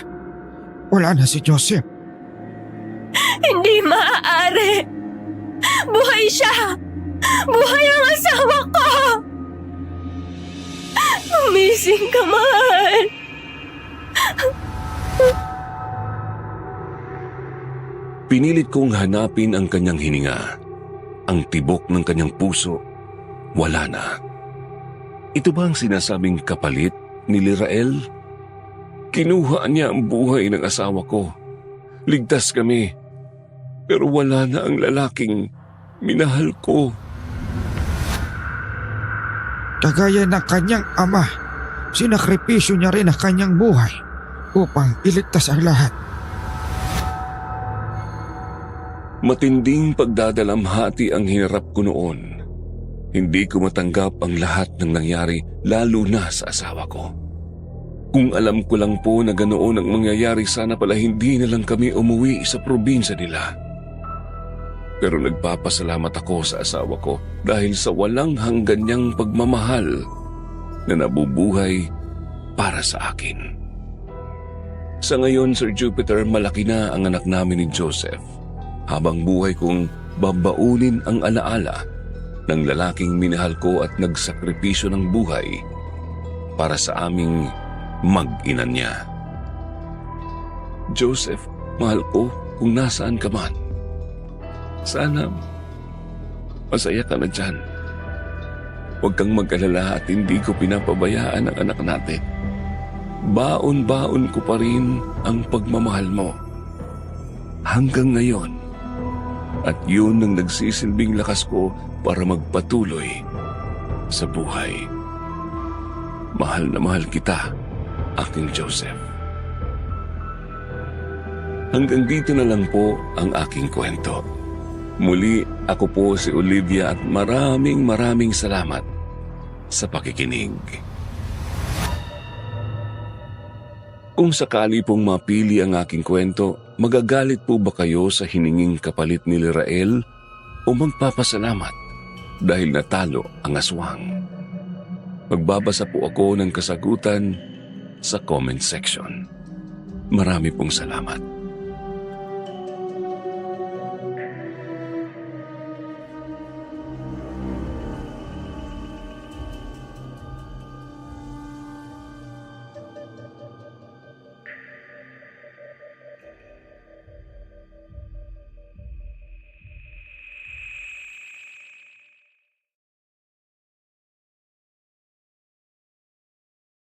Wala na si Joseph. Hindi maaari! Buhay siya! Buhay ang asawa ko! Gumising ka, mahal! Pinilit kong hanapin ang kanyang hininga. Ang tibok ng kanyang puso, wala na. Ito ba ang sinasabing kapalit ni Lirael? Kinuha niya ang buhay ng asawa ko. Ligtas kami. Pero wala na ang lalaking minahal ko. Kagaya ng kanyang ama, sinakripisyo niya rin ang kanyang buhay upang iligtas ang lahat. Matinding pagdadalamhati ang hinarap ko noon. Hindi ko matanggap ang lahat ng nangyari, lalo na sa asawa ko. Kung alam ko lang po na ganoon ang mangyayari, sana pala hindi na lang kami umuwi sa probinsya nila. Pero nagpapasalamat ako sa asawa ko dahil sa walang hanggan niyang pagmamahal na nabubuhay para sa akin. Sa ngayon, Sir Jupiter, malaki na ang anak namin ni Joseph. Habang buhay kong babaunin ang alaala ng lalaking minahal ko at nagsakripisyo ng buhay para sa aming mag-ina niya. Joseph, mahal ko kung nasaan ka man. Sana masaya ka na dyan. Huwag kang mag-alala at hindi ko pinapabayaan ang anak natin. Baon-baon ko pa rin ang pagmamahal mo. Hanggang ngayon. At yun ang nagsisilbing lakas ko para magpatuloy sa buhay. Mahal na mahal kita, aking Joseph. Hanggang dito na lang po ang aking kwento. Muli, ako po si Olivia at maraming salamat sa pakikinig. Kung sakali pong mapili ang aking kwento, magagalit po ba kayo sa hininging kapalit ni Lirael o magpapasalamat dahil natalo ang aswang? Magbabasa po ako ng kasagutan sa comment section. Marami pong salamat.